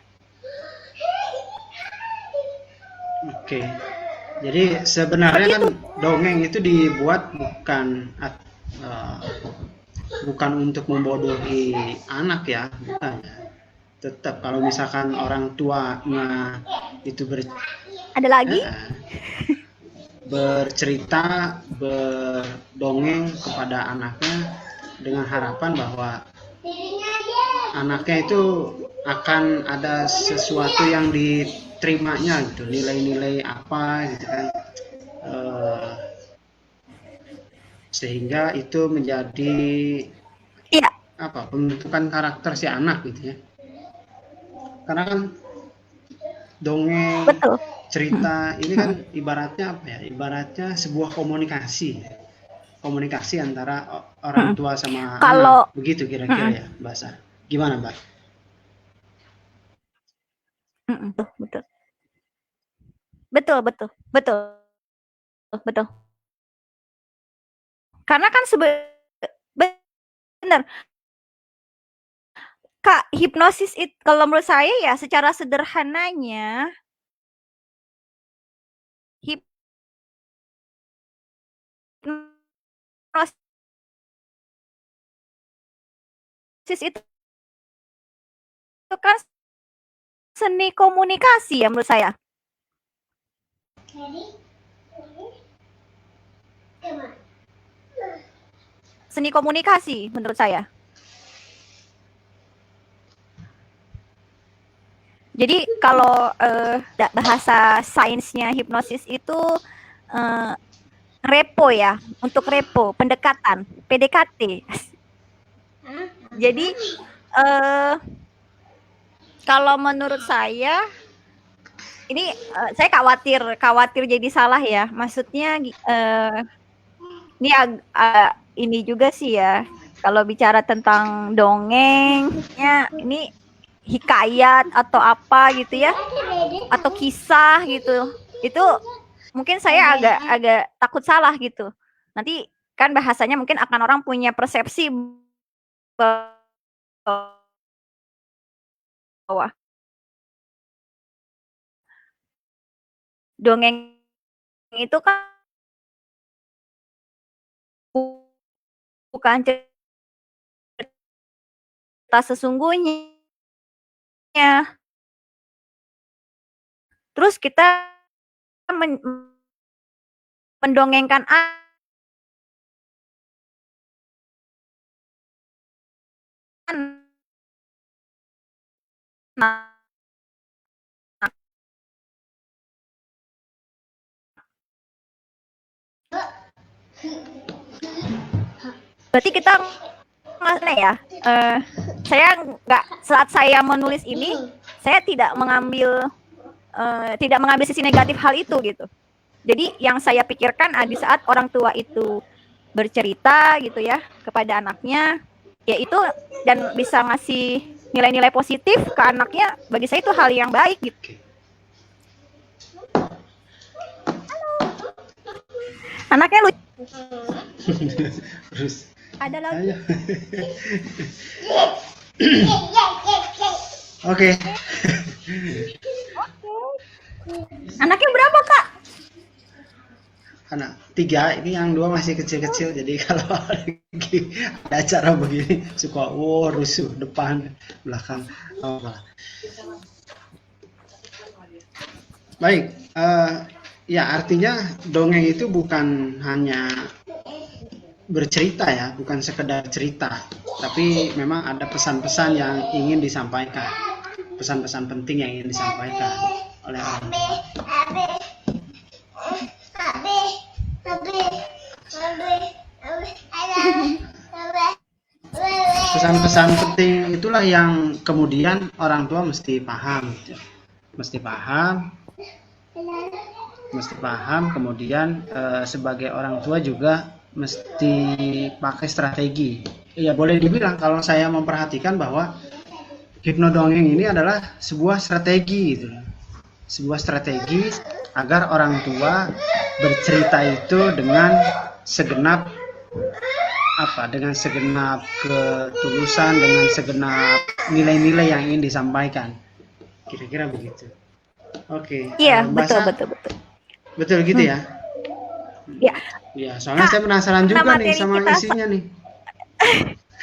Oke. Jadi sebenarnya kan dongeng itu dibuat bukan untuk membodohi anak ya, bukan. Tetap kalau misalkan orang tuanya itu ada lagi bercerita, berdongeng kepada anaknya dengan harapan bahwa anaknya itu akan ada sesuatu yang diterimanya gitu, nilai-nilai apa gitu kan, sehingga itu menjadi pembentukan karakter si anak gitu ya. Karena kan dongeng, cerita ini kan ibaratnya apa ya? Ibaratnya sebuah komunikasi antara orang tua sama anak, begitu kira-kira ya bahasa. Gimana, Mbak? Betul. Karena kan benar, Kak, hipnosis itu kalau menurut saya ya secara sederhananya hipnosis itu kan seni komunikasi ya menurut saya. Seni komunikasi menurut saya. Jadi kalau bahasa sainsnya hipnosis itu repo ya, untuk repo, pendekatan, PDKT. Jadi kalau menurut saya ini saya khawatir jadi salah ya. Maksudnya ini ini juga sih ya. Kalau bicara tentang dongengnya ini hikayat atau apa gitu ya, atau kisah gitu, itu mungkin saya agak takut salah gitu. Nanti kan bahasanya mungkin akan orang punya persepsi bahwa dongeng itu kan bukan cerita sesungguhnya. Terus kita mendongengkan berarti kita ya, saya nggak, saat saya menulis ini saya tidak mengambil sisi negatif hal itu gitu. Jadi yang saya pikirkan di saat orang tua itu bercerita gitu ya kepada anaknya, yaitu dan bisa ngasih nilai-nilai positif ke anaknya, bagi saya itu hal yang baik gitu. Anaknya lucu. Terus ada lagi. Oke. Anaknya berapa, Kak? Anak 3, ini yang 2 masih kecil-kecil, jadi kalau lagi ada acara begini suka rusuh depan belakang. Baik, ya artinya dongeng itu bukan hanya bercerita ya, bukan sekedar cerita, tapi memang ada pesan-pesan yang ingin disampaikan, pesan-pesan penting yang ingin disampaikan oleh orang tua. Pesan-pesan penting itulah yang kemudian orang tua mesti paham, mesti paham, kemudian sebagai orang tua juga mesti pakai strategi. Ya boleh dibilang kalau saya memperhatikan bahwa hipnodongeng ini adalah sebuah strategi gitu. Sebuah strategi agar orang tua bercerita itu dengan segenap ketulusan, dengan segenap nilai-nilai yang ingin disampaikan. Kira-kira begitu. Oke. Iya, Mbak Sa, betul. betul gitu ya? Iya. Ya, soalnya saya penasaran juga nih sama isinya nih.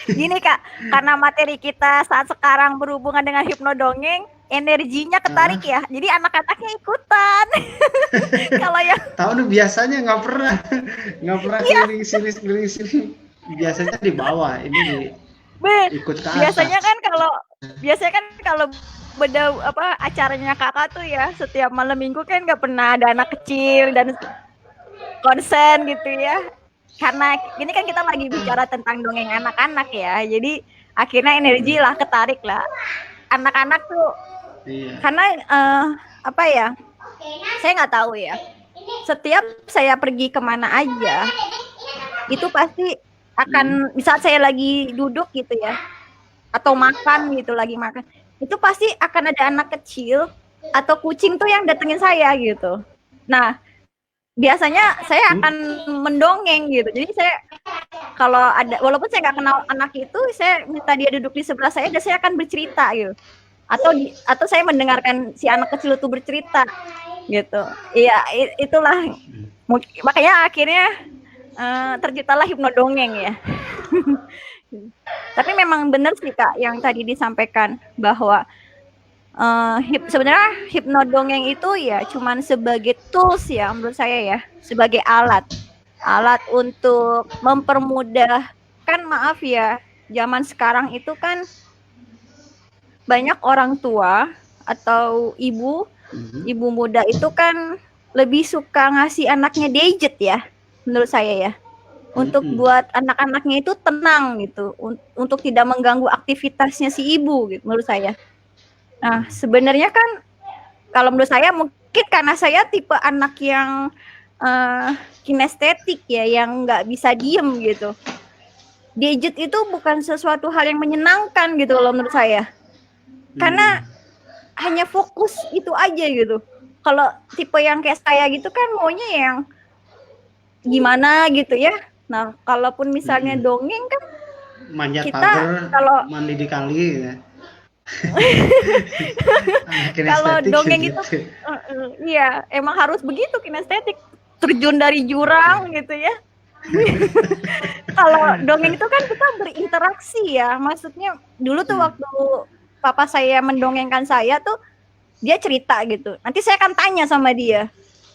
Gini Kak, karena materi kita saat sekarang berhubungan dengan hipnodongeng, energinya ketarik ya. Jadi anak-anaknya ikutan. Kalau yang tahu nih biasanya nggak pernah keliling sini. Biasanya di bawah, ini ikut ke atas. Biasanya kan kalau beda acaranya Kakak tuh ya, setiap malam minggu kan nggak pernah ada anak kecil dan konsen gitu ya. Karena ini kan kita lagi bicara tentang dongeng anak-anak ya, jadi akhirnya energi lah ketarik lah anak-anak tuh. Iya. Karena saya nggak tahu ya, setiap saya pergi kemana aja itu pasti akan, saat saya lagi duduk gitu ya atau makan gitu, lagi makan, itu pasti akan ada anak kecil atau kucing tuh yang datengin saya gitu. Nah biasanya saya akan mendongeng gitu. Jadi saya kalau ada, walaupun saya nggak kenal anak itu, saya minta dia duduk di sebelah saya dan saya akan bercerita gitu. Atau saya mendengarkan si anak kecil itu bercerita gitu. Iya, itulah makanya akhirnya terciptalah hipnodongeng ya. Tapi memang benar sih Kak yang tadi disampaikan bahwa sebenarnya hipnodongeng itu ya cuman sebagai tools ya menurut saya ya, sebagai alat untuk mempermudah. Kan maaf ya, zaman sekarang itu kan banyak orang tua atau ibu muda itu kan lebih suka ngasih anaknya gadget ya menurut saya ya, untuk buat anak-anaknya itu tenang gitu, untuk tidak mengganggu aktivitasnya si ibu gitu menurut saya. Nah, sebenarnya kan kalau menurut saya mungkin karena saya tipe anak yang kinestetik ya, yang nggak bisa diem gitu. Gadget itu bukan sesuatu hal yang menyenangkan gitu loh menurut saya. Karena hanya fokus itu aja gitu. Kalau tipe yang kayak saya gitu kan maunya yang gimana gitu ya. Nah, kalaupun misalnya dongeng kan manjat kita pagar, kalau mandi di kali ya. Kalau dongeng itu iya emang harus begitu, kinestetik, terjun dari jurang gitu ya. Kalau dongeng itu kan kita berinteraksi ya, maksudnya dulu tuh waktu papa saya mendongengkan saya tuh dia cerita gitu, nanti saya akan tanya sama dia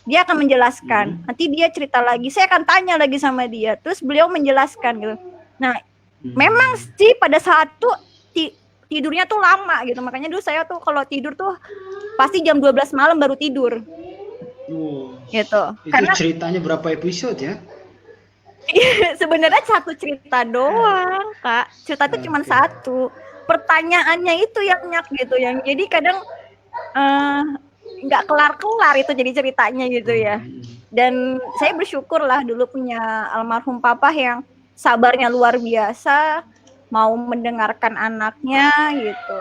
akan menjelaskan, nanti dia cerita lagi, saya akan tanya lagi sama dia, terus beliau menjelaskan gitu. Nah memang sih pada saat tuh tidurnya tuh lama gitu. Makanya dulu saya tuh kalau tidur tuh pasti jam 12 malam baru tidur. Gitu. Itu karena ceritanya berapa episode ya? Sebenarnya satu cerita doang, Kak. Cerita itu cuma satu. Pertanyaannya itu yang nyak gitu, yang jadi kadang nggak kelar-kelar itu jadi ceritanya gitu ya. Dan saya bersyukur lah dulu punya almarhum papa yang sabarnya luar biasa, mau mendengarkan anaknya gitu,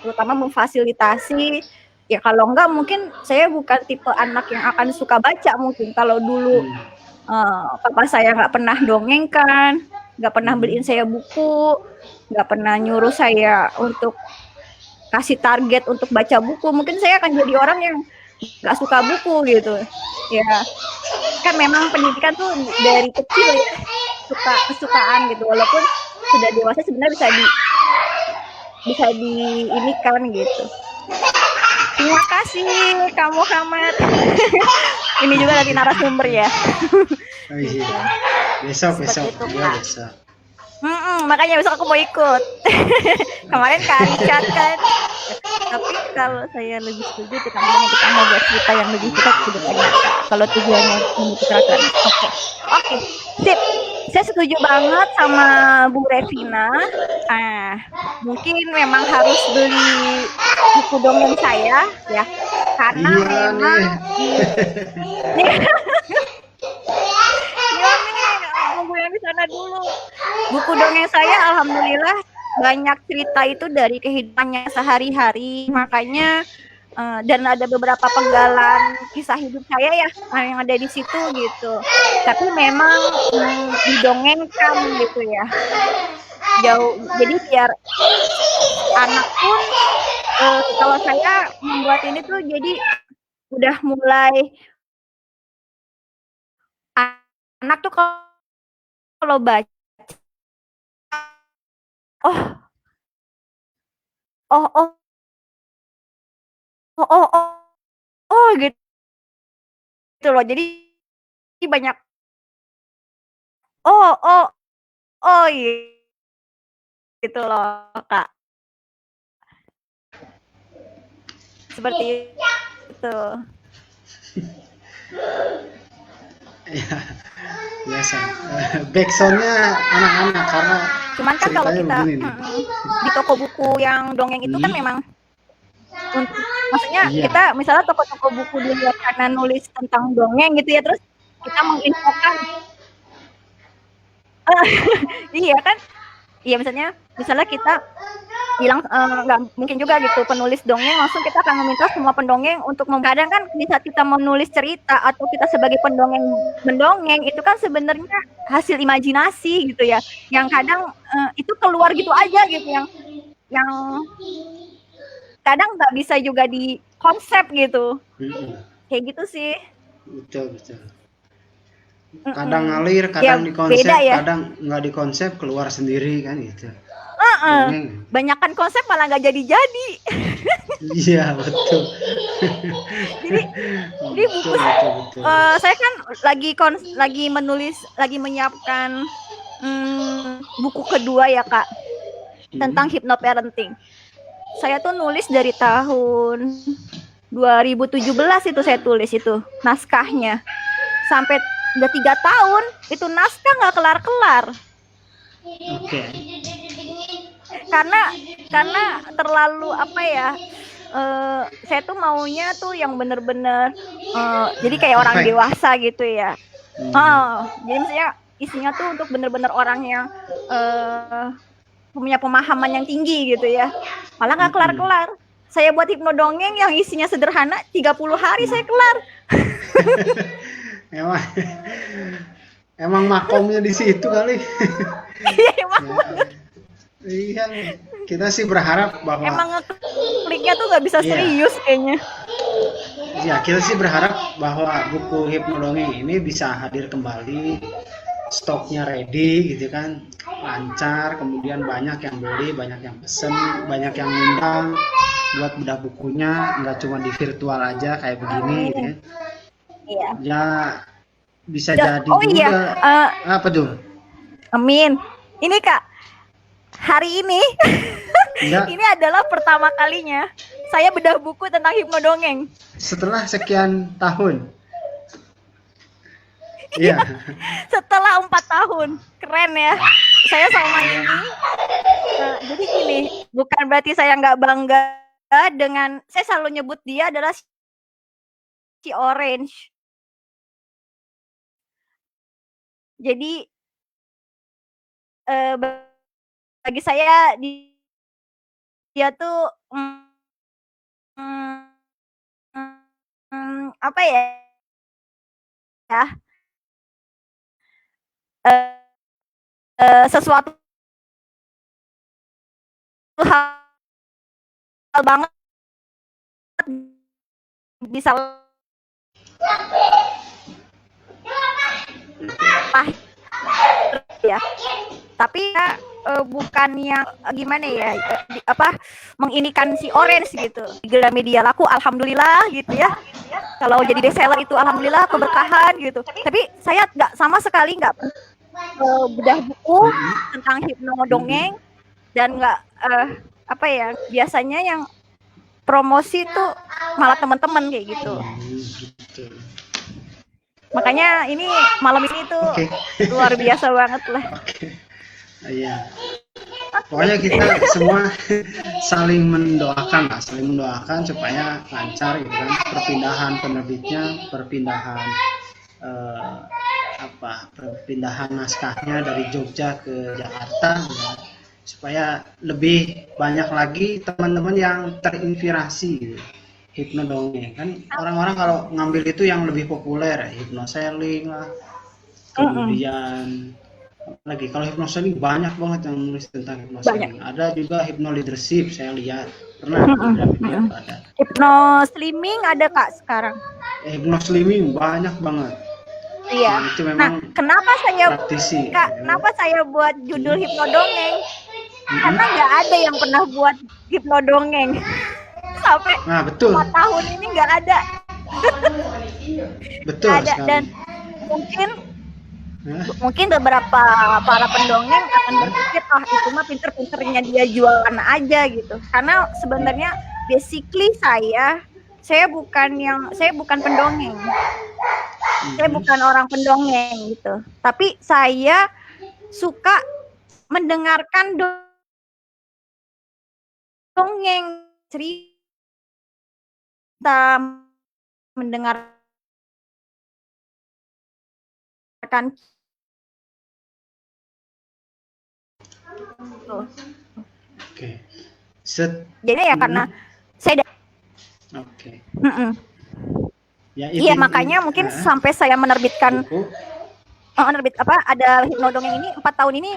terutama memfasilitasi. Ya kalau enggak mungkin saya bukan tipe anak yang akan suka baca mungkin. Kalau dulu papa saya nggak pernah dongengkan, nggak pernah beliin saya buku, nggak pernah nyuruh saya untuk kasih target untuk baca buku, mungkin saya akan jadi orang yang nggak suka buku gitu ya. Kan memang pendidikan tuh dari kecil ya, kesukaan gitu, walaupun sudah dewasa sebenarnya bisa diinikan gitu. Terima kasih Kak Muhammad. Ini juga dari narasumber ya. Besok Seperti besok itu, dia Kak. besok. Makanya besok aku mau ikut. Kemarin Kak Richard kan. Tapi kalau saya lebih setuju kita mau buat cerita yang lebih kita ke depannya. Kalau tujuannya untuk kecelakaan. Oke. Sip. Saya setuju banget sama Bu Revina. Mungkin memang harus beli buku dongeng saya ya. Karena Iya memang nih. iya nih, nunggu yang di sana dulu. Buku dongeng saya alhamdulillah banyak cerita itu dari kehidupannya sehari-hari, makanya dan ada beberapa penggalan kisah hidup saya ya yang ada di situ gitu. Tapi memang didongengkan gitu ya. Jauh, jadi biar anak pun kalau saya membuat ini tuh jadi udah mulai anak tuh kalau baca gitu loh. Jadi banyak iya gitu loh, Kak. Seperti itu. Ya, biasa. Backsoundnya anak-anak karena cuman kan kalau kita di toko buku yang dongeng itu kan memang untuk maksudnya kita misalnya toko-toko buku di luar sana nulis tentang dongeng gitu ya, terus kita menginfokan iya kan, iya misalnya kita bilang nggak mungkin juga gitu penulis dongeng langsung kita akan meminta semua pendongeng untuk kadang kan bisa kita menulis cerita atau kita sebagai pendongeng mendongeng itu kan sebenarnya hasil imajinasi gitu ya, yang kadang itu keluar gitu aja gitu yang kadang nggak bisa juga di konsep gitu, kayak gitu sih. Betul. Kadang ngalir, kadang ya, dikonsep, ya? Kadang nggak dikonsep keluar sendiri kan gitu. Banyakan konsep malah nggak jadi-jadi. Iya betul. jadi buku betul. Saya kan lagi menyiapkan buku kedua ya Kak, tentang hypnoparenting. Saya tuh nulis dari tahun 2017 itu saya tulis itu naskahnya, sampai udah 3 tahun itu naskah nggak kelar-kelar. Oke. Karena terlalu apa ya, saya tuh maunya tuh yang bener-bener jadi kayak orang dewasa gitu ya. Jadi maksudnya isinya tuh untuk bener-bener orang yang punya pemahaman yang tinggi gitu ya. Malah nggak kelar-kelar. Saya buat hipnodongeng yang isinya sederhana 30 hari saya kelar. Emang makomnya di situ kali. Iya emang. Iya, kita sih berharap bahwa emang kliknya tuh nggak bisa serius kayaknya. Ya kita sih berharap bahwa buku hipnodongeng ini bisa hadir kembali, stoknya ready gitu kan, lancar, kemudian banyak yang beli, banyak yang pesen, banyak yang ngundang buat bedah bukunya, nggak cuma di virtual aja kayak begini gitu ya. Iya. Ya bisa jadi juga. Iya. Apa tuh? Amin. Ini Kak, hari ini ini adalah pertama kalinya saya bedah buku tentang hipnodongeng. Setelah sekian tahun. Iya. Setelah 4 tahun. Keren ya. Saya sama ini. Jadi gini, bukan berarti saya nggak bangga dengan, saya selalu nyebut dia adalah si Orange. Jadi bagi saya dia tuh apa ya? Sesuatu hal banget bisa ya, tapi ya bukan yang gimana ya, menginikan si Orange gitu. Di Gramedia laku alhamdulillah gitu ya. Kalau jadi bestseller itu alhamdulillah keberkahan gitu. Tapi saya nggak sama sekali nggak bedah buku Mm-mm. tentang hipno Mm-mm. dongeng dan nggak apa ya, biasanya yang promosi tuh malah teman-teman kayak gitu. Gitu. Makanya ini malam ini tuh Oke. luar biasa banget lah. Oke. Iya. Pokoknya kita semua saling mendoakan lah, saling mendoakan supaya lancar gitu kan, perpindahan penerbitnya, perpindahan naskahnya dari Jogja ke Jakarta gitu kan. Supaya lebih banyak lagi teman-teman yang terinspirasi gitu. Hipno dongeng kan, orang-orang kalau ngambil itu yang lebih populer, hipnoseling lah, kemudian lagi kalau hipnoseling banyak banget yang nulis tentang hipnoseling. Ada juga hipno leadership, saya lihat pernah di video ada. Hipno slimming ada Kak sekarang. Hipno slimming banyak banget. Iya. Nah, itu memang kenapa saya praktisi. Kak, kenapa saya buat judul hipno dongeng? Karena nggak ada yang pernah buat hipno dongeng. Sampai betul. 4 tahun ini nggak ada. Betul ada sekali. Dan mungkin beberapa para pendongeng akan berpikir itu mah pinter-pinternya dia jualan aja gitu. Karena sebenarnya basically saya bukan pendongeng. Saya bukan orang pendongeng gitu. Tapi saya suka mendengarkan dongeng, cerita, mendengarkan Oke. Jadi ya karena saya Oke. Ya, iya, makanya mungkin sampai saya menerbitkan ada hipno dongeng ini 4 tahun ini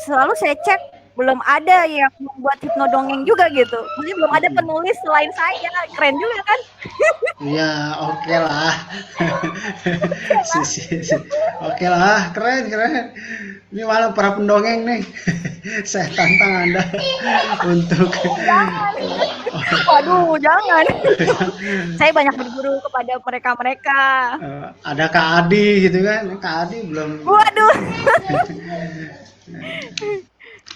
selalu saya cek belum ada yang membuat hipno dongeng juga gitu. Jadi belum ada penulis selain saya. Keren juga kan? Iya, oke lah. Oke lah, keren. Ini malah para pendongeng nih. Saya tantang Anda untuk Waduh, jangan. Saya banyak berguru kepada mereka. Ada Kak Adi gitu kan. Kak Adi belum. Waduh.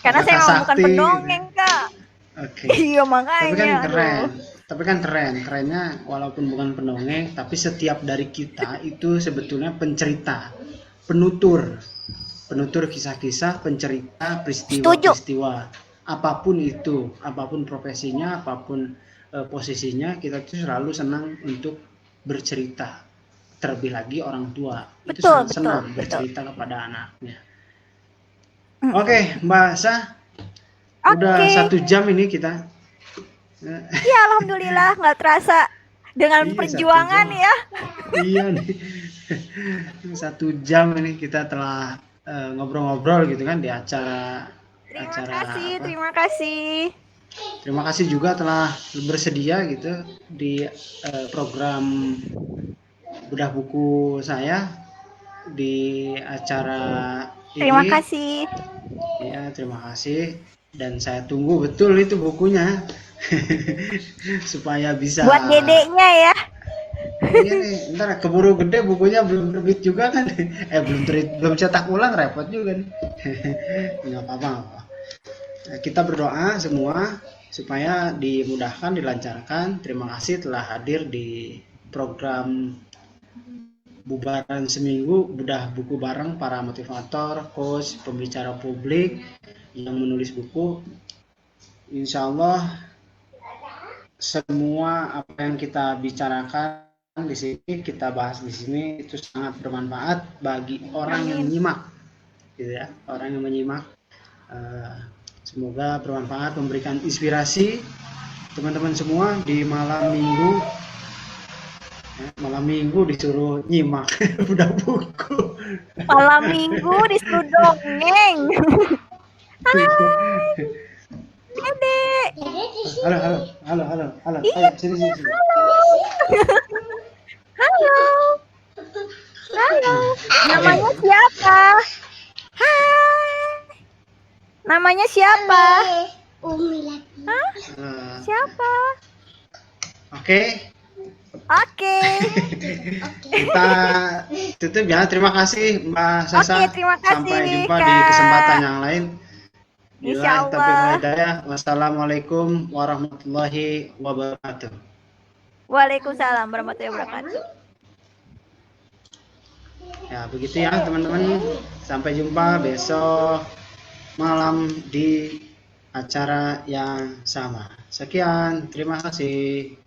Karena saya bukan pendongeng, Kak. Oke. Iya, makanya. Tapi kan keren. Tapi kan kerennya walaupun bukan pendongeng, tapi setiap dari kita itu sebetulnya pencerita, penutur kisah-kisah, pencerita peristiwa-peristiwa. Apapun itu, apapun profesinya, apapun posisinya, kita tuh selalu senang untuk bercerita. Terlebih lagi orang tua itu sangat senang bercerita kepada anaknya. Oke, Mbak Sa, udah 1 jam ini kita. Ya, alhamdulillah, nggak terasa dengan perjuangan ya. Iya nih, 1 jam ini kita telah ngobrol-ngobrol gitu kan di acara. Terima kasih. Terima kasih juga telah bersedia gitu di program bedah buku saya di acara ini. Terima kasih. Ya, terima kasih. Dan saya tunggu betul itu bukunya supaya bisa buat dedeknya ya. Iya nih, ntar keburu gede bukunya belum terbit juga kan. Belum cetak ulang, repot juga nih. Nggak apa-apa. Nah, kita berdoa semua supaya dimudahkan, dilancarkan. Terima kasih telah hadir di program Bubaran Seminggu bedah buku bareng para motivator, coach, pembicara publik yang menulis buku. Insya Allah semua apa yang kita bicarakan di sini, kita bahas di sini itu sangat bermanfaat bagi orang yang menyimak, gitu ya, orang yang menyimak. Semoga bermanfaat, memberikan inspirasi teman-teman semua di malam minggu. Malam minggu disuruh nyimak bedah buku. Malam minggu disuruh dongeng. Dedek. Halo. Ayo, sini. Halo. Namanya siapa? Hai. Namanya siapa? Umi lagi. Hah? Siapa? Oke. Oke. Kita tutup ya. Terima kasih Mbak Sasa. Oke, terima kasih, Sampai jumpa di Kak. kesempatan yang lain. Insya Billahi taufiq wal Allah. hidayah. Wassalamualaikum warahmatullahi wabarakatuh. Waalaikumsalam warahmatullahi wabarakatuh. Ya, begitu ya teman-teman. Sampai jumpa besok malam di acara yang sama. Sekian, terima kasih.